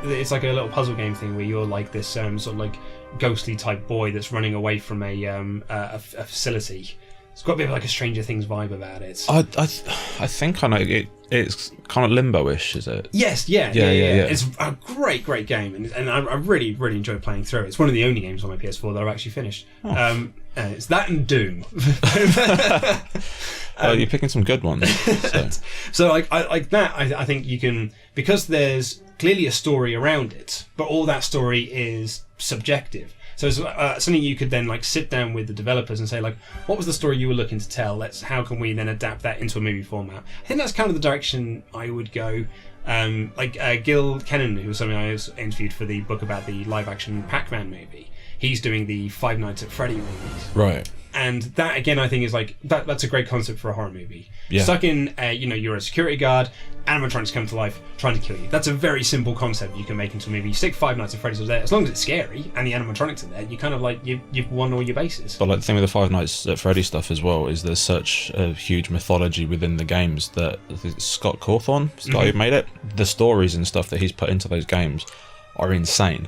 It's like a little puzzle game thing where you're like this sort of like ghostly type boy that's running away from a facility. It's got a bit of like a Stranger Things vibe about it. I think I know it. It's kind of limbo-ish, is it? Yes, yeah. It's a great game, and I really, really enjoy playing through it. It's one of the only games on my PS4 that I've actually finished. It's that and Doom. Well, you're picking some good ones. So like that, I think you can, because there's clearly a story around it, but all that story is subjective. So it's something you could then like sit down with the developers and say like, what was the story you were looking to tell? How can we then adapt that into a movie format? I think that's kind of the direction I would go. Gil Kennan, who was something I interviewed for the book about the live-action Pac-Man movie. He's doing the Five Nights at Freddy movies. Right. And that, again, I think is like, that's a great concept for a horror movie. Yeah. Stuck in, you're a security guard, animatronics come to life, trying to kill you. That's a very simple concept you can make into a movie. You stick Five Nights at Freddy's there, as long as it's scary and the animatronics are there, you kind of like, you've won all your bases. But like the thing with the Five Nights at Freddy stuff as well is there's such a huge mythology within the games that Scott Cawthon, the guy who made it, the stories and stuff that he's put into those games are insane.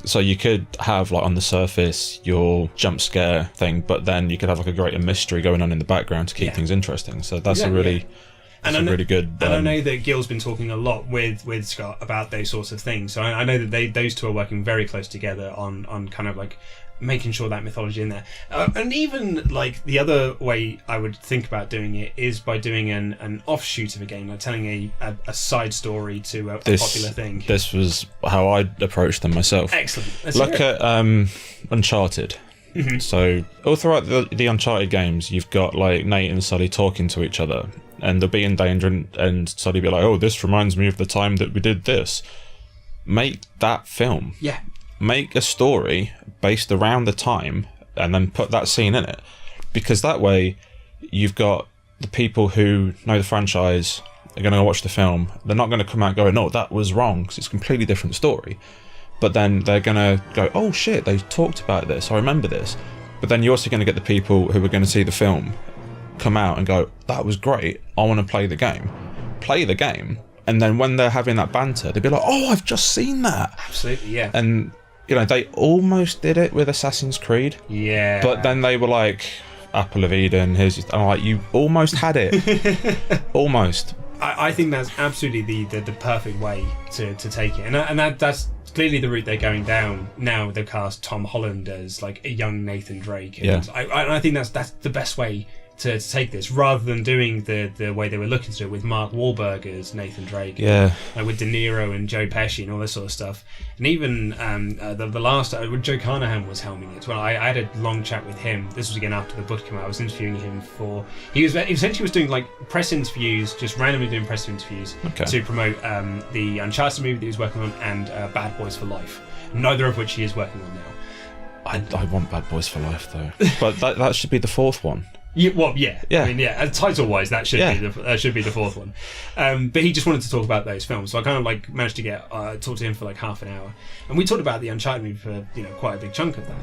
So you could have like on the surface your jump scare thing, but then you could have like a greater mystery going on in the background to keep things interesting. So that's really good. And I know that Gil's been talking a lot with Scott about those sorts of things. So I know that those two are working very close together on kind of like making sure that mythology in there. And even like the other way I would think about doing it is by doing an offshoot of a game, like telling a side story to a popular thing. This was how I approached them myself. Excellent. Look at Uncharted. So all throughout the Uncharted games, you've got like Nate and Sully talking to each other, and they'll be in danger, and Sully will be like, "Oh, this reminds me of the time that we did this." Make that film. Yeah. Make a story based around the time and then put that scene in it, because that way you've got the people who know the franchise are going to watch the film. They're not going to come out going, "No, that was wrong," because it's a completely different story. But then they're going to go, "Oh shit, they talked about this, I remember this." But then you're also going to get the people who are going to see the film come out and go, "That was great, I want to play the game." Play the game, and then when they're having that banter, they'll be like, "Oh, I've just seen that." Absolutely, yeah. And you know, they almost did it with Assassin's Creed. Yeah. But then they were like, "Apple of Eden, here's your..." I'm like, you almost had it. Almost. I think that's absolutely the perfect way to take it. And that's clearly the route they're going down now. They've cast Tom Holland as like a young Nathan Drake. And I think that's the best way to take this, rather than doing the way they were looking to do it with Mark Wahlberg as Nathan Drake, with De Niro and Joe Pesci and all this sort of stuff. And even the last when Joe Carnahan was helming it, I had a long chat with him. This was again after the book came out. I was interviewing him he essentially was doing like press interviews, just randomly doing press interviews to promote the Uncharted movie that he was working on and Bad Boys for Life, neither of which he is working on now. I want Bad Boys for Life though, but that should be the fourth one. Yeah. I mean, title-wise, that should be the fourth one. But he just wanted to talk about those films, so I kind of like managed to talk to him for like half an hour, and we talked about the Uncharted movie for quite a big chunk of that.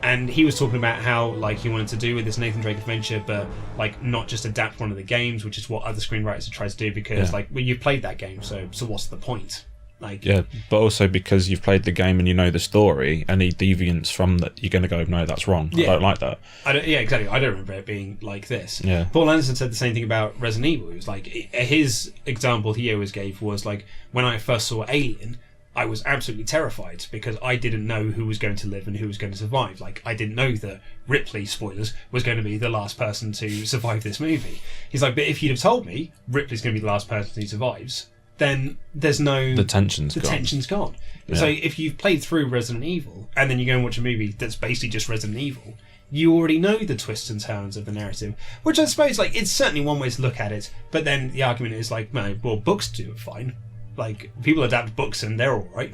And he was talking about how like he wanted to do with this Nathan Drake adventure, but like not just adapt one of the games, which is what other screenwriters have tried to do, because like you've played that game, so what's the point? But also because you've played the game and you know the story, any deviance from that, you're going to go, "No, that's wrong. I don't like that." Exactly. I don't remember it being like this. Yeah. Paul Anderson said the same thing about Resident Evil. It was like his example he always gave was like, when I first saw Alien, I was absolutely terrified because I didn't know who was going to live and who was going to survive. Like, I didn't know that Ripley, spoilers, was going to be the last person to survive this movie. He's like, but if you'd have told me Ripley's going to be the last person who survives, then there's no... The tension's gone. Tension's gone. Yeah. So if you've played through Resident Evil and then you go and watch a movie that's basically just Resident Evil, you already know the twists and turns of the narrative, which I suppose, like, it's certainly one way to look at it, but then the argument is like, no, well, books do it fine. Like, people adapt books and they're alright.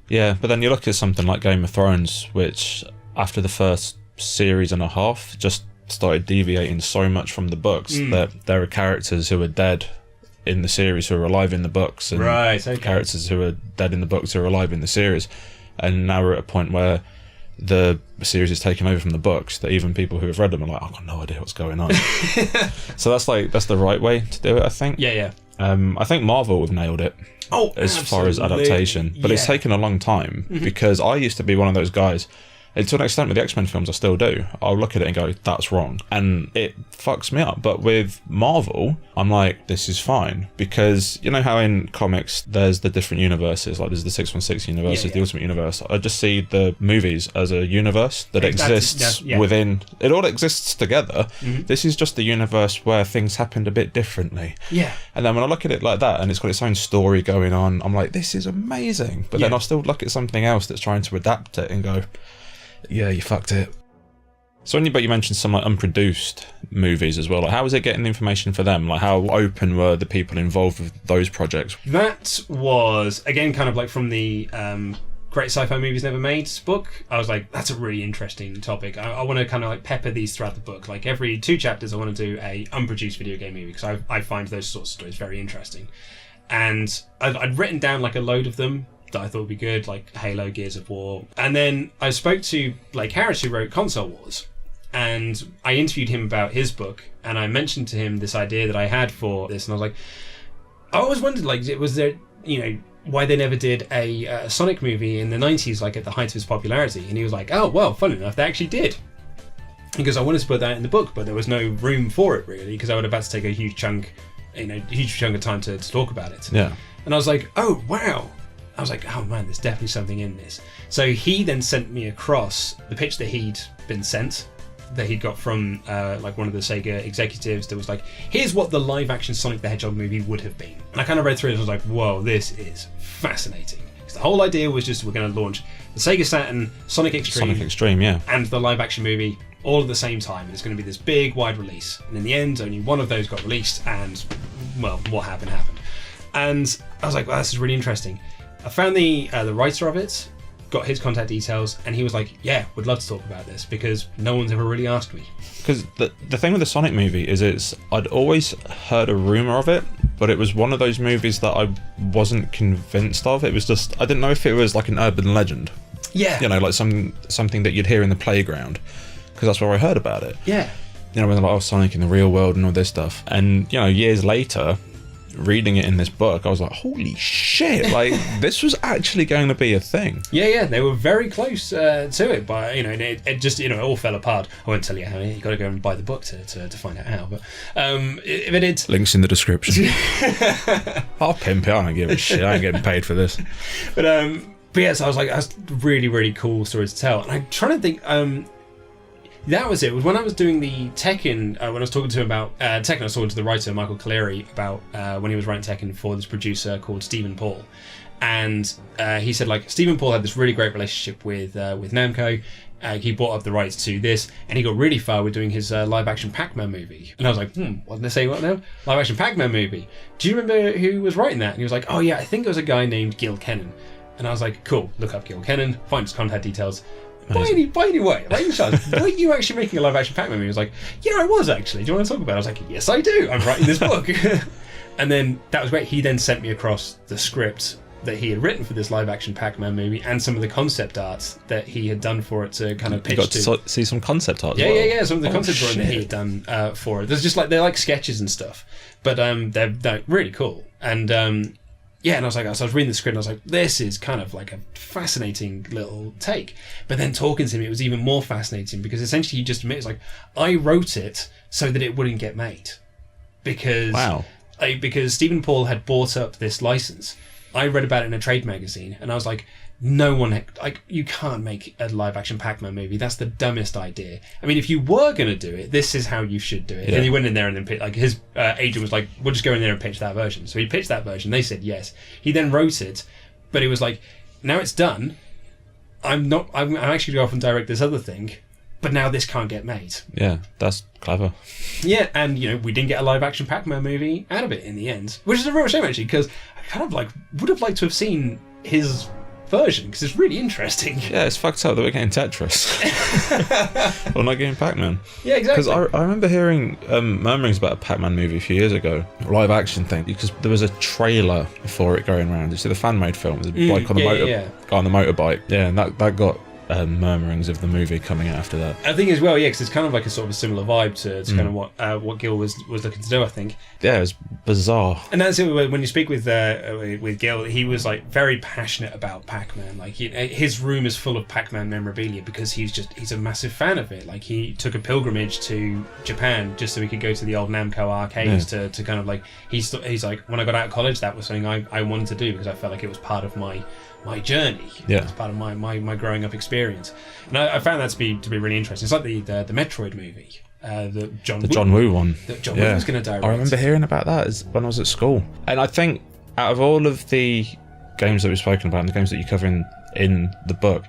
Yeah, but then you look at something like Game of Thrones, which after the first series and a half just started deviating so much from the books that there are characters who are dead in the series who are alive in the books, and characters who are dead in the books who are alive in the series, and now we're at a point where the series is taken over from the books, that even people who have read them are like, I've got no idea what's going on. So that's the right way to do it, I think. Yeah. I think Marvel have nailed it as far as adaptation, but it's taken a long time because I used to be one of those guys. And to an extent with the X-Men films, I still do. I'll look at it and go, that's wrong. And it fucks me up. But with Marvel, I'm like, this is fine. Because you know how in comics, there's the different universes, like there's the 616 universe, the Ultimate Universe. I just see the movies as a universe that exists within... It all exists together. This is just the universe where things happened a bit differently. Yeah. And then when I look at it like that, and it's got its own story going on, I'm like, this is amazing. But then I'll still look at something else that's trying to adapt it and go... Yeah, you fucked it. So you mentioned some like unproduced movies as well. Like, how was it getting the information for them? Like, how open were the people involved with those projects? That was, again, kind of like from the Great Sci-Fi Movies Never Made book. I was like, that's a really interesting topic. I want to kind of like pepper these throughout the book. Like, every 2 chapters I want to do a unproduced video game movie, because I find those sorts of stories very interesting. And I'd written down like a load of them that I thought would be good, like Halo, Gears of War. And then I spoke to Blake Harris, who wrote Console Wars, and I interviewed him about his book, and I mentioned to him this idea that I had for this, and I was like, I always wondered, like, was there, why they never did a Sonic movie in the 90s, like at the height of his popularity? And he was like, oh, well, fun enough, they actually did. Because I wanted to put that in the book, but there was no room for it, really, because I would have had to take a huge chunk of time to talk about it. Yeah. And I was like, oh, wow. I was like, oh man, there's definitely something in this. So he then sent me across the pitch that he'd been sent, that he'd got from like one of the Sega executives, that was like, here's what the live-action Sonic the Hedgehog movie would have been. And I kind of read through it and I was like, whoa, this is fascinating. Because the whole idea was just, we're going to launch the Sega Saturn, Sonic Extreme, and the live-action movie all at the same time. And it's going to be this big, wide release. And in the end, only one of those got released, and, well, what happened. And I was like, well, this is really interesting. I found the writer of it, got his contact details, and he was like, yeah, would love to talk about this, because no one's ever really asked me. Because the thing with the Sonic movie is I'd always heard a rumour of it, but it was one of those movies that I wasn't convinced of. It was just, I didn't know if it was like an urban legend. Yeah. Like something that you'd hear in the playground, because that's where I heard about it. Yeah. When they're like, oh, Sonic in the real world and all this stuff. And, years later... reading it in this book, I was like, holy shit, like this was actually going to be a thing. Yeah, they were very close to it, but it just it all fell apart. I won't tell you how. You got to go and buy the book to find out how. But it links in the description. I'll pimp it. I don't give a shit. I ain't getting paid for this. But yeah, so I was like, that's a really, really cool story to tell. And I'm trying to think. That was it. It was when I was doing the Tekken, when I was talking to him about Tekken, I was talking to the writer, Michael Caleri, about when he was writing Tekken for this producer called Stephen Paul. And he said, like, Stephen Paul had this really great relationship with Namco. He bought up the rights to this, and he got really far with doing his live-action Pac-Man movie. And I was like, what did they say, what now? Live-action Pac-Man movie. Do you remember who was writing that? And he was like, oh yeah, I think it was a guy named Gil Kennan. And I was like, cool, look up Gil Kennan, find his contact details. By any way, by any chance, were you actually making a live-action Pac-Man movie? I was like, yeah, I was actually. Do you want to talk about it? I was like, yes, I do. I'm writing this book. And then that was great. He then sent me across the script that he had written for this live-action Pac-Man movie and some of the concept art that he had done for it to kind of pitch to. You got to see some concept art as well. Yeah. Some of the concept drawing that he had done for it. There's just like, they're like sketches and stuff. But they're really cool. And... yeah, and I was reading the script and I was like, this is kind of like a fascinating little take. But then talking to him, it was even more fascinating because essentially he just admits, like, I wrote it so that it wouldn't get made. Because Stephen Paul had bought up this license I read about it in a trade magazine, and I was like, no one, like, you can't make a live-action Pac-Man movie. That's the dumbest idea. I mean, if you were going to do it, this is how you should do it. Yeah. And he went in there and then like his agent was like, we'll just go in there and pitch that version. So he pitched that version. They said yes. He then wrote it, but he was like, now it's done. I'm actually going to go off and direct this other thing, but now this can't get made. Yeah, that's clever. Yeah, and we didn't get a live-action Pac-Man movie out of it in the end, which is a real shame actually, because I kind of would have liked to have seen his version, because it's really interesting. Yeah, it's fucked up that we're getting Tetris. Or not getting Pac-Man. Yeah, exactly. Because I remember hearing murmurings about a Pac-Man movie a few years ago, live action thing, because there was a trailer for it going around. You see the fan-made film, the guy on the motorbike. Yeah, and that got murmurings of the movie coming out after that. I think as well, yeah, because it's kind of like a sort of a similar vibe to kind of what Gil was looking to do, I think. Yeah, it was bizarre. And that's it, when you speak with Gil, he was like very passionate about Pac-Man. Like his room is full of Pac-Man memorabilia because he's a massive fan of it. Like he took a pilgrimage to Japan just so he could go to the old Namco arcades to kind of like he's like, when I got out of college, that was something I wanted to do because I felt like it was part of my journey. Yeah, it's part of my growing up experience, and I found that to be really interesting. It's like the Metroid movie, the John Woo one that John Woo was going to direct. I remember hearing about that when I was at school, and I think out of all of the games that we've spoken about and the games that you cover in the book,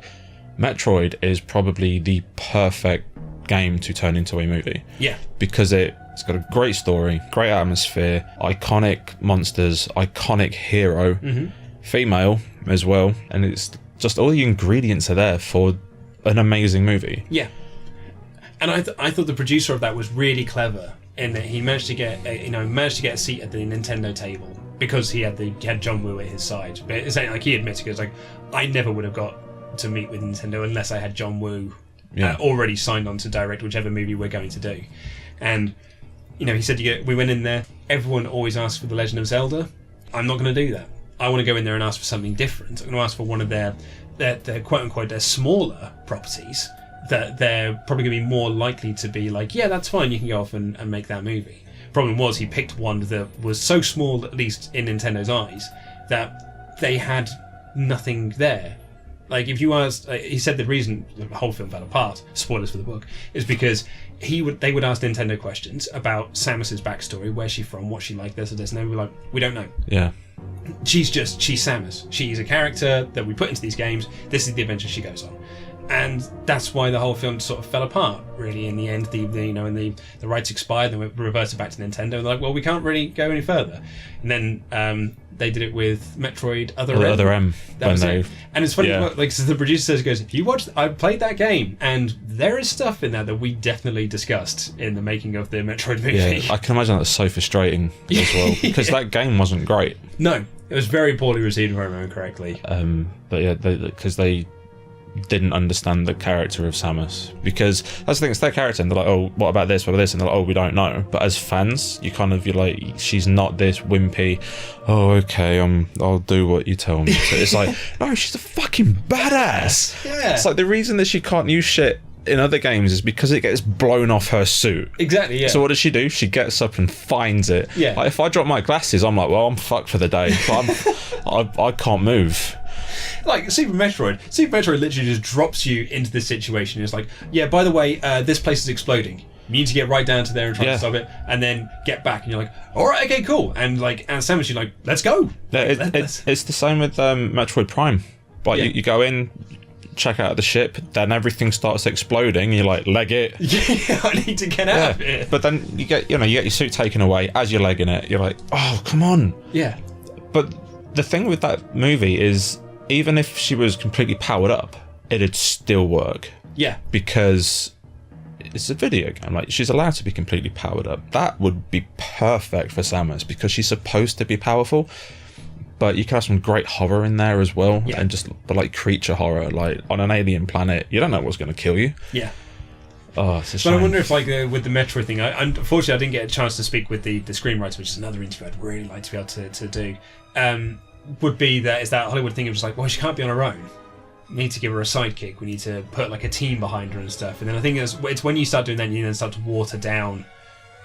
Metroid is probably the perfect game to turn into a movie. Yeah, because it's got a great story, great atmosphere, iconic monsters, iconic hero. Female as well, and it's just all the ingredients are there for an amazing movie. Yeah, and I thought the producer of that was really clever in that he managed to get a seat at the Nintendo table because he had John Woo at his side. But it's like he admitted, because like I never would have got to meet with Nintendo unless I had John Woo already signed on to direct whichever movie we're going to do. And he said we went in there. Everyone always asks for The Legend of Zelda. I'm not going to do that. I want to go in there and ask for something different. I'm going to ask for one of their quote-unquote, their smaller properties that they're probably going to be more likely to be like, yeah, that's fine, you can go off and make that movie. Problem was, he picked one that was so small, at least in Nintendo's eyes, that they had nothing there. Like, if you asked... he said the reason the whole film fell apart, spoilers for the book, is because they would ask Nintendo questions about Samus's backstory, where's she from, what's she like, this or this, and they were like, we don't know. Yeah. She's Samus. She's a character that we put into these games. This is the adventure she goes on, and that's why the whole film sort of fell apart. Really, in the end, the rights expired, and we reverted back to Nintendo. And they're like, well, we can't really go any further. And then they did it with Metroid Other M. That was it. And it's funny, like, so the producer says, goes, if you watch, I played that game, and there is stuff in there that we definitely discussed in the making of the Metroid movie. Yeah, I can imagine that's so frustrating as well, because that game wasn't great. No, it was very poorly received, if I remember correctly. But yeah, because they didn't understand the character of Samus, because that's the thing, it's their character, and they're like, oh, what about this, and they're like, oh, we don't know. But as fans, you're like, she's not this wimpy, oh, okay, I'll do what you tell me. So it's like, no, she's a fucking badass. Yeah, it's like the reason that she can't use shit in other games is because it gets blown off her suit. Exactly, yeah. So what does she do? She gets up and finds it. Yeah. Like, if I drop my glasses, I'm like, well, I'm fucked for the day. But I can't move. Like Super Metroid literally just drops you into this situation. It's like, yeah, by the way, this place is exploding. You need to get right down to there and try to stop it, and then get back. And you're like, all right, okay, cool. And like, as Samus, you're like, let's go. Yeah, it's the same with Metroid Prime. But you go in, check out the ship, then everything starts exploding. You're like, leg it. Yeah, I need to get out of here. But then you get your suit taken away as you're legging it. You're like, oh, come on. Yeah. But the thing with that movie is, even if she was completely powered up, it'd still work. Yeah. Because it's a video game. Like, she's allowed to be completely powered up. That would be perfect for Samus, because she's supposed to be powerful. But you can have some great horror in there as well, and but like creature horror, like on an alien planet, you don't know what's going to kill you. Yeah. Oh, it's a shame. But I wonder if, like, with the Metroid thing, unfortunately, I didn't get a chance to speak with the screenwriter, which is another interview I'd really like to be able to do. Would be that Hollywood thing of just like, well, she can't be on her own. We need to give her a sidekick. We need to put like a team behind her and stuff. And then I think it's when you start doing that, you then start to water down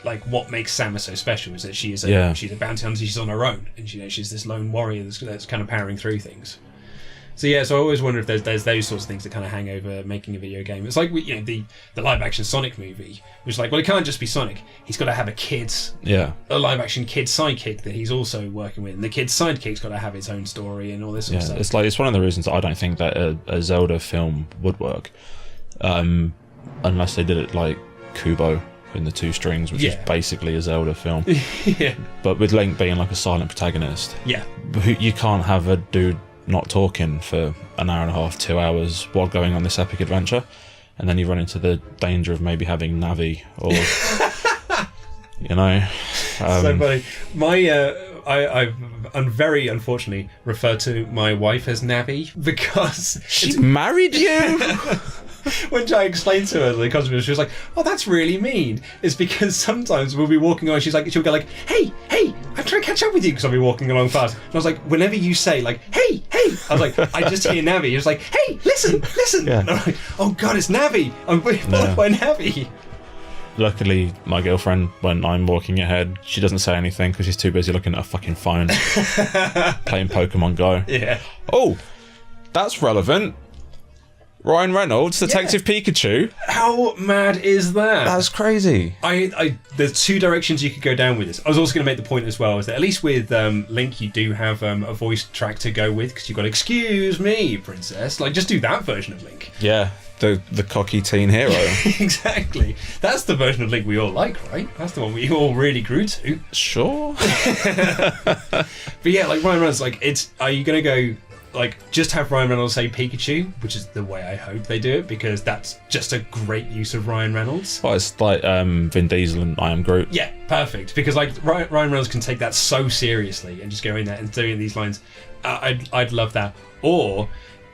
like what makes Samus so special is that she's a bounty hunter. She's on her own, and she's this lone warrior that's kind of powering through things. So yeah, so I always wonder if there's those sorts of things that kind of hang over making a video game. It's like the live action Sonic movie, which is like, well, it can't just be Sonic. He's got to have a live action kid sidekick that he's also working with, and the kid's sidekick's got to have its own story and all this sort of stuff. It's one of the reasons I don't think that a Zelda film would work, unless they did it like Kubo in the Two Strings, which is basically a Zelda film. Yeah. But with Link being like a silent protagonist. Yeah. You can't have a dude not talking for an hour and a half, 2 hours while going on this epic adventure, and then you run into the danger of maybe having Navi or so funny. I'm very unfortunately referred to my wife as Navi because she married you. When I explained to her the concept, she was like, "Oh, that's really mean." It's because sometimes we'll be walking along, she'll go like, "Hey, I'm trying to catch up with you," because I'll be walking along fast. And I was like, whenever you say like, "Hey," I was like, I just hear Navi. He was like, "Hey, listen." Yeah. And I'm like, "Oh God, it's Navi. I'm being followed by Navi." Luckily, my girlfriend, when I'm walking ahead, she doesn't say anything because she's too busy looking at her fucking phone, playing Pokemon Go. Yeah. Oh, that's relevant. Ryan Reynolds, Detective Pikachu. How mad is that? That's crazy. There's two directions you could go down with this. I was also going to make the point as well, is that at least with Link, you do have a voice track to go with, because you've got "Excuse me, princess." Like, just do that version of Link. Yeah, the cocky teen hero. Exactly. That's the version of Link we all like, right? That's the one we all really grew to. Sure. But yeah, like Ryan Reynolds, like, are you going to go... like, just have Ryan Reynolds say Pikachu, which is the way I hope they do it, because that's just a great use of Ryan Reynolds. Well, it's like Vin Diesel and I Am Groot. Yeah, perfect. Because like Ryan Reynolds can take that so seriously and just go in there and doing these lines. I'd love that. Or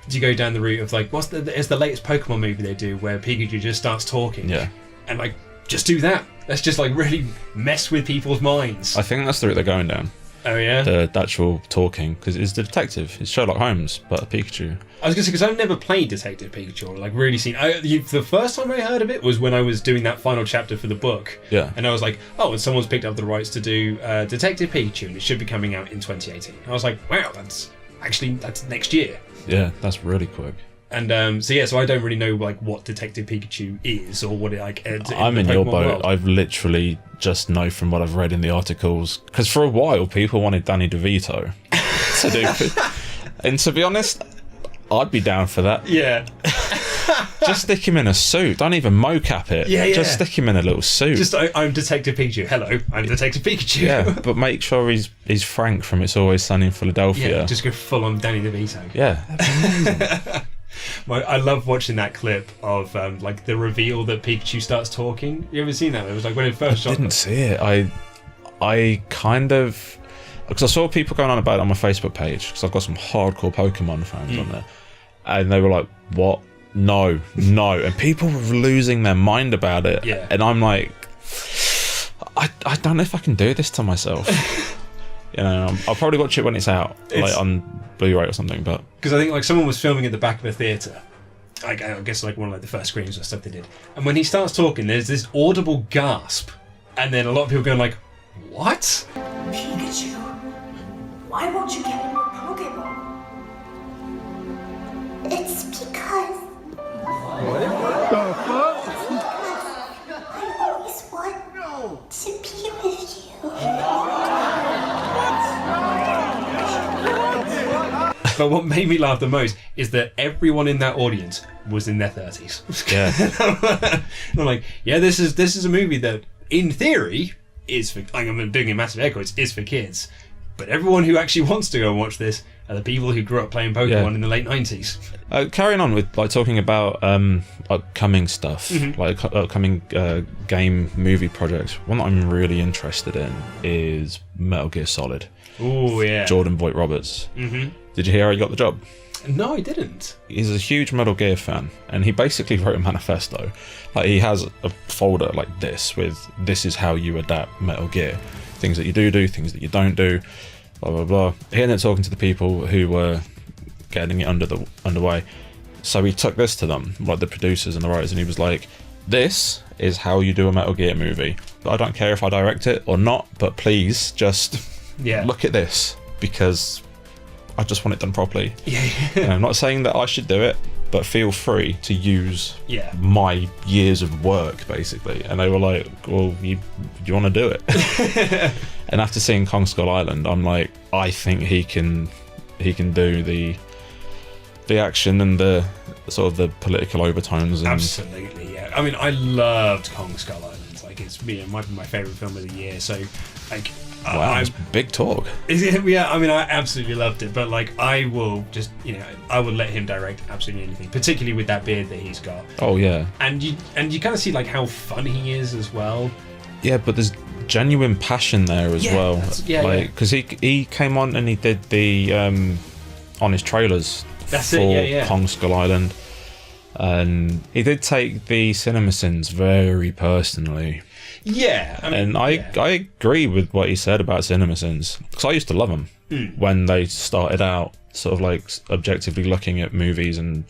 do you go down the route of like, it's the latest Pokemon movie they do where Pikachu just starts talking? Yeah. And like, just do that. Let's just like really mess with people's minds. I think that's the route they're going down. Oh yeah, the actual talking, because it's the detective. It's Sherlock Holmes, but a Pikachu. I was gonna say, because I've never played Detective Pikachu, or like really seen. The first time I heard of it was when I was doing that final chapter for the book. Yeah. And I was like, oh, and someone's picked up the rights to do Detective Pikachu, and it should be coming out in 2018. And I was like, wow, that's next year. Yeah, that's really quick. And so I don't really know like what Detective Pikachu is or what it like. I'm in your boat. World. I've literally just know from what I've read in the articles, because for a while people wanted Danny DeVito to do, and to be honest, I'd be down for that. Yeah. Just stick him in a suit. Don't even mocap it. Yeah. Just stick him in a little suit. Just I'm Detective Pikachu. Hello, I'm Detective Pikachu. Yeah, but make sure he's Frank from It's Always Sunny in Philadelphia. Yeah, just go full on Danny DeVito. Yeah. That's amazing. I love watching that clip of like the reveal that Pikachu starts talking. You ever seen that? It was like when it first shot. I didn't see it. I kind of, because I saw people going on about it on my Facebook page, because I've got some hardcore Pokemon fans on there, and they were like, "What? No," and people were losing their mind about it. Yeah. And I'm like, I don't know if I can do this to myself. I'll probably watch it when it's out, like on Blu-ray or something. But because I think like someone was filming at the back of a theatre, I guess like one of like the first screenings or stuff they did, and when he starts talking, there's this audible gasp, and then a lot of people going like, "What? Pikachu, why won't you get more Pokemon?" It's because. What the fuck? I always want to be with you. But what made me laugh the most is that everyone in that audience was in their 30s. Yeah. And I'm like, yeah, this is a movie that, in theory, is for. I'm doing a massive air quotes. Is for kids, but everyone who actually wants to go and watch this are the people who grew up playing Pokemon in the late 90s. Carrying on with like talking about upcoming stuff, like upcoming game movie projects. One that I'm really interested in is Metal Gear Solid. Oh yeah, Jordan Voight Roberts. Mm-hmm. Did you hear he got the job? No, I didn't. He's a huge Metal Gear fan, and he basically wrote a manifesto. Like, he has a folder like this with, this is how you adapt Metal Gear. Things that you do, things that you don't do, blah, blah, blah. He ended up talking to the people who were getting it underway. So he took this to them, like the producers and the writers, and he was like, this is how you do a Metal Gear movie. But I don't care if I direct it or not, but please just look at this, because I just want it done properly. I'm not saying that I should do it, but feel free to use my years of work, basically. And they were like, well, you want to do it? And after seeing Kong Skull Island, I'm like, I think he can do the action and the sort of the political overtones. And absolutely, yeah. I mean, I loved Kong Skull Island. Like, it's might be my favourite film of the year. So, like, wow, it's big talk. Yeah, I mean, I absolutely loved it. But like, I will just, I will let him direct absolutely anything, particularly with that beard that he's got. Oh yeah, and you kind of see like how fun he is as well. Yeah, but there's genuine passion there as well. Because he came on and he did the on his trailers for Kong Skull Island, and he did take the CinemaSins very personally. Yeah, I agree with what he said about CinemaSins, because I used to love them when they started out, sort of like objectively looking at movies and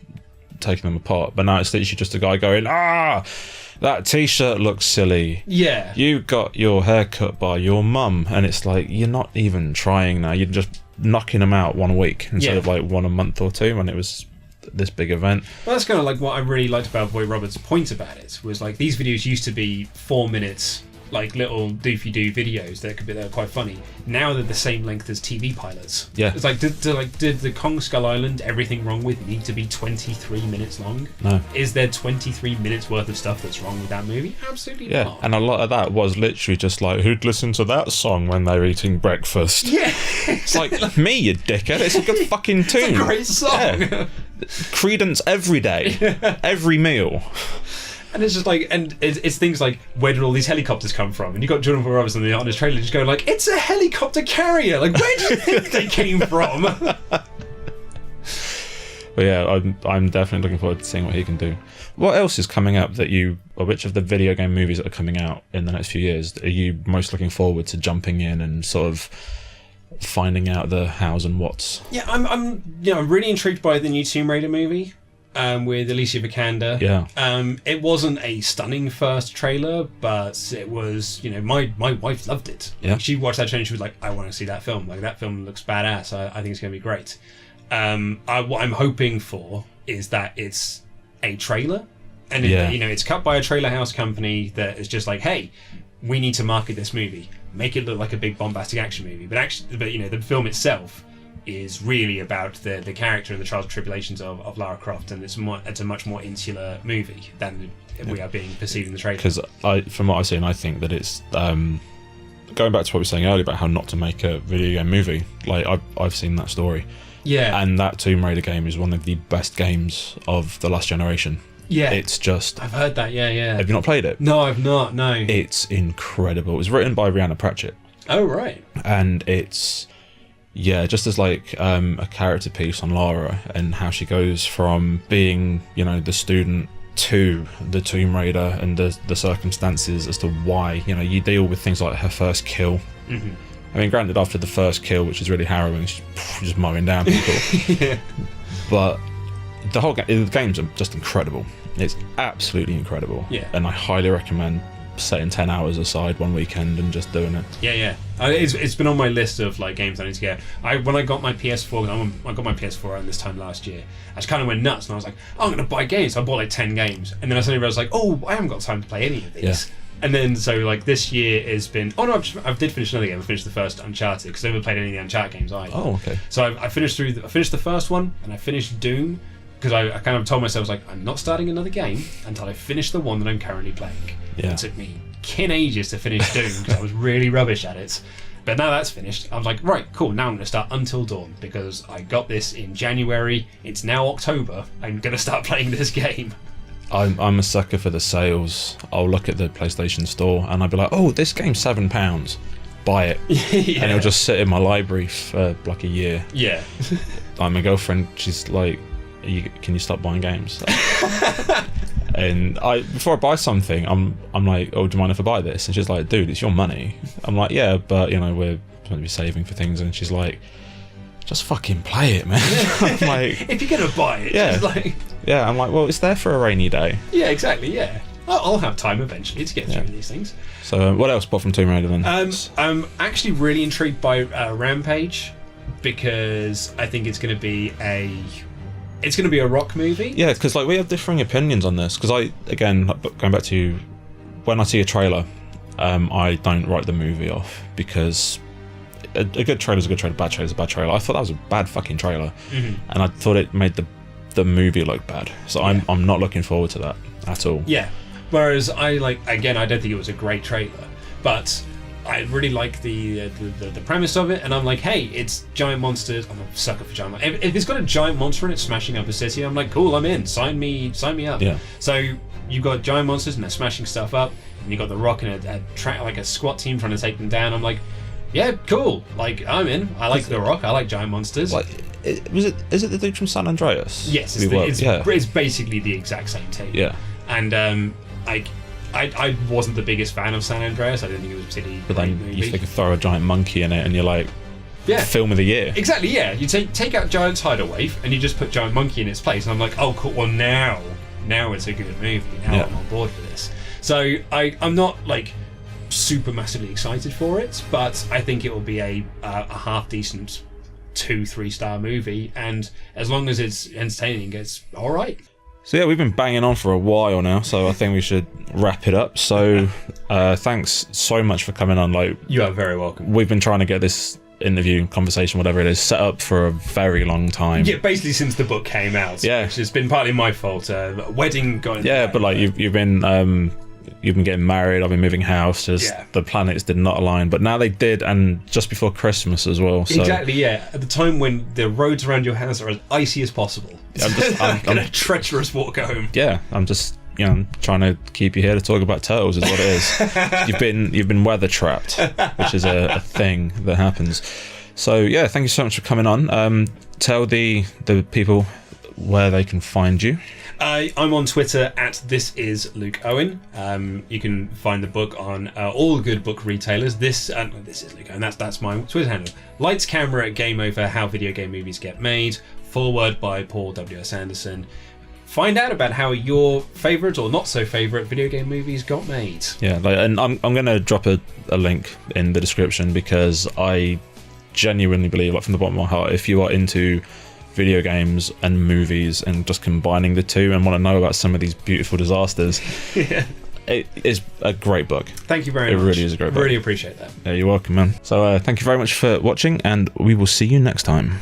taking them apart. But now it's literally just a guy going, that t-shirt looks silly. Yeah, you got your hair cut by your mum, and it's like, you're not even trying now. You're just knocking them out one a week instead of like one a month or two when it was this big event. Well, that's kind of like what I really liked about Boy Roberts' point about it, was like these videos used to be 4 minutes, like little doofy-doo videos that were quite funny. Now they're the same length as TV pilots. Yeah, it's like, did the Kong Skull Island Everything Wrong With need to be 23 minutes long? No. Is there 23 minutes worth of stuff that's wrong with that movie? Absolutely not. And a lot of that was literally just like, who'd listen to that song when they're eating breakfast? Yeah, it's like, me, you dickhead. It's a good fucking tune. It's a great song. Yeah. Credence every day, every meal. And it's just like, and it's things like, where did all these helicopters come from? And you got Jonathan Roberts on his trailer just going like, it's a helicopter carrier. Like, where do you think they came from? But yeah, I'm definitely looking forward to seeing what he can do. What else is coming up or which of the video game movies that are coming out in the next few years are you most looking forward to jumping in and sort of finding out the hows and whats? Yeah, I'm really intrigued by the new Tomb Raider movie. With Alicia Vikander. Yeah. It wasn't a stunning first trailer, but it was, my wife loved it. Yeah. She watched that trailer and she was like, I want to see that film. Like, that film looks badass. I think it's going to be great. What I'm hoping for is that it's a trailer. And, it's cut by a trailer house company that is just like, hey, we need to market this movie. Make it look like a big bombastic action movie. But the film itself is really about the character and the trials and tribulations of Lara Croft, and it's a much more insular movie than we are being perceived in the trailer. Because from what I've seen, I think that it's going back to what we were saying earlier about how not to make a video game movie. Like, I've seen that story. Yeah. And that Tomb Raider game is one of the best games of the last generation. Yeah. It's just... I've heard that, yeah. Have you not played it? No, I've not, no. It's incredible. It was written by Rhianna Pratchett. Oh, right. And it's... Yeah, just as like a character piece on Lara and how she goes from being, the student to the Tomb Raider and the circumstances as to why, you deal with things like her first kill. Mm-hmm. I mean, granted, after the first kill, which is really harrowing, she's just mowing down people. Yeah. But the games are just incredible. It's absolutely incredible. Yeah. And I highly recommend setting 10 hours aside one weekend and just doing it. Yeah. It's been on my list of like games I need to get. When I got my PS4, I got my PS4 around this time last year. I just kind of went nuts and I was like, I'm going to buy games. So I bought like 10 games, and then I suddenly realized like, I haven't got time to play any of these. Yeah. And then so like this year has been. Oh no, I did finish another game. I finished the first Uncharted because I never played any of the Uncharted games either. Oh, okay. So I finished the first one, and I finished Doom. Because I kind of told myself, I'm not starting another game until I finish the one that I'm currently playing. Yeah. It took me ages to finish Doom because I was really rubbish at it. But now that's finished, I was like, right, cool, now I'm going to start Until Dawn, because I got this in January, it's now October, I'm going to start playing this game. I'm a sucker for the sales. I'll look at the PlayStation Store and I'll be like, this game's £7. Buy it. Yeah. And it'll just sit in my library for like a year. Yeah. My girlfriend, she's like, can you stop buying games? And before I buy something, I'm like, do you mind if I buy this? And she's like, dude, it's your money. I'm like, yeah, but we're going to be saving for things. And she's like, just fucking play it, man. I'm like, if you're gonna buy it, yeah, just like... yeah. I'm like, well, it's there for a rainy day. Yeah, exactly. Yeah. I'll have time eventually to get through these things. So what else apart from Tomb Raider then? I'm actually really intrigued by Rampage, because I think it's going to be a rock movie. Yeah, because like we have differing opinions on this. Because again, going back to when I see a trailer, I don't write the movie off, because a good trailer is a good trailer, a bad trailer is a bad trailer. I thought that was a bad fucking trailer, and I thought it made the movie look bad. So I'm not looking forward to that at all. Yeah. Whereas I don't think it was a great trailer, but I really like the premise of it, and I'm like, hey, it's giant monsters. I'm a sucker for giant monsters. If it's got a giant monster in it smashing up a city, I'm like, cool, I'm in. Sign me up. Yeah. So you've got giant monsters and they're smashing stuff up, and you've got The Rock and a SWAT team trying to take them down. I'm like, yeah, cool. Like, I'm in. I like The Rock. I like giant monsters. Like, is it the dude from San Andreas? Yes, it's basically the exact same team. Yeah. And I wasn't the biggest fan of San Andreas. I didn't think it was particularly. But then you could throw a giant monkey in it, and you're like, film of the year. Exactly. Yeah. You take out Giant Tidal Wave, and you just put Giant Monkey in its place, and I'm like, oh, cool. Well, now it's a good movie. Now I'm on board for this. So I'm not like super massively excited for it, but I think it will be a half decent 2-3 star movie, and as long as it's entertaining, it's all right. So yeah, we've been banging on for a while now, so I think we should wrap it up. So thanks so much for coming on. Like, you are very welcome. We've been trying to get this interview, conversation, whatever it is, set up for a very long time. Yeah, basically since the book came out. Yeah, which has been partly my fault. Wedding going. Yeah, but like you've been getting married. I've been moving house. The planets did not align, but now they did, and just before Christmas as well. So. Exactly. Yeah, at the time when the roads around your house are as icy as possible. I'm a treacherous walk home. Yeah, I'm just I'm trying to keep you here to talk about turtles is what it is. You've been weather trapped, which is a thing that happens. So yeah, thank you so much for coming on. Tell the people where they can find you. I'm on Twitter at ThisIsLukeOwen. You can find the book on all good book retailers. This is Luke Owen. That's my Twitter handle. Lights, Camera, Game Over: How Video Game Movies Get Made. Foreword by Paul W.S. Anderson. Find out about how your favourite or not so favourite video game movies got made. Yeah, and I'm going to drop a link in the description, because I genuinely believe, like from the bottom of my heart, if you are into video games and movies and just combining the two and want to know about some of these beautiful disasters, it is a great book. Thank you very much. It really is a great book. Really appreciate that. Yeah, you're welcome, man. So thank you very much for watching, and we will see you next time.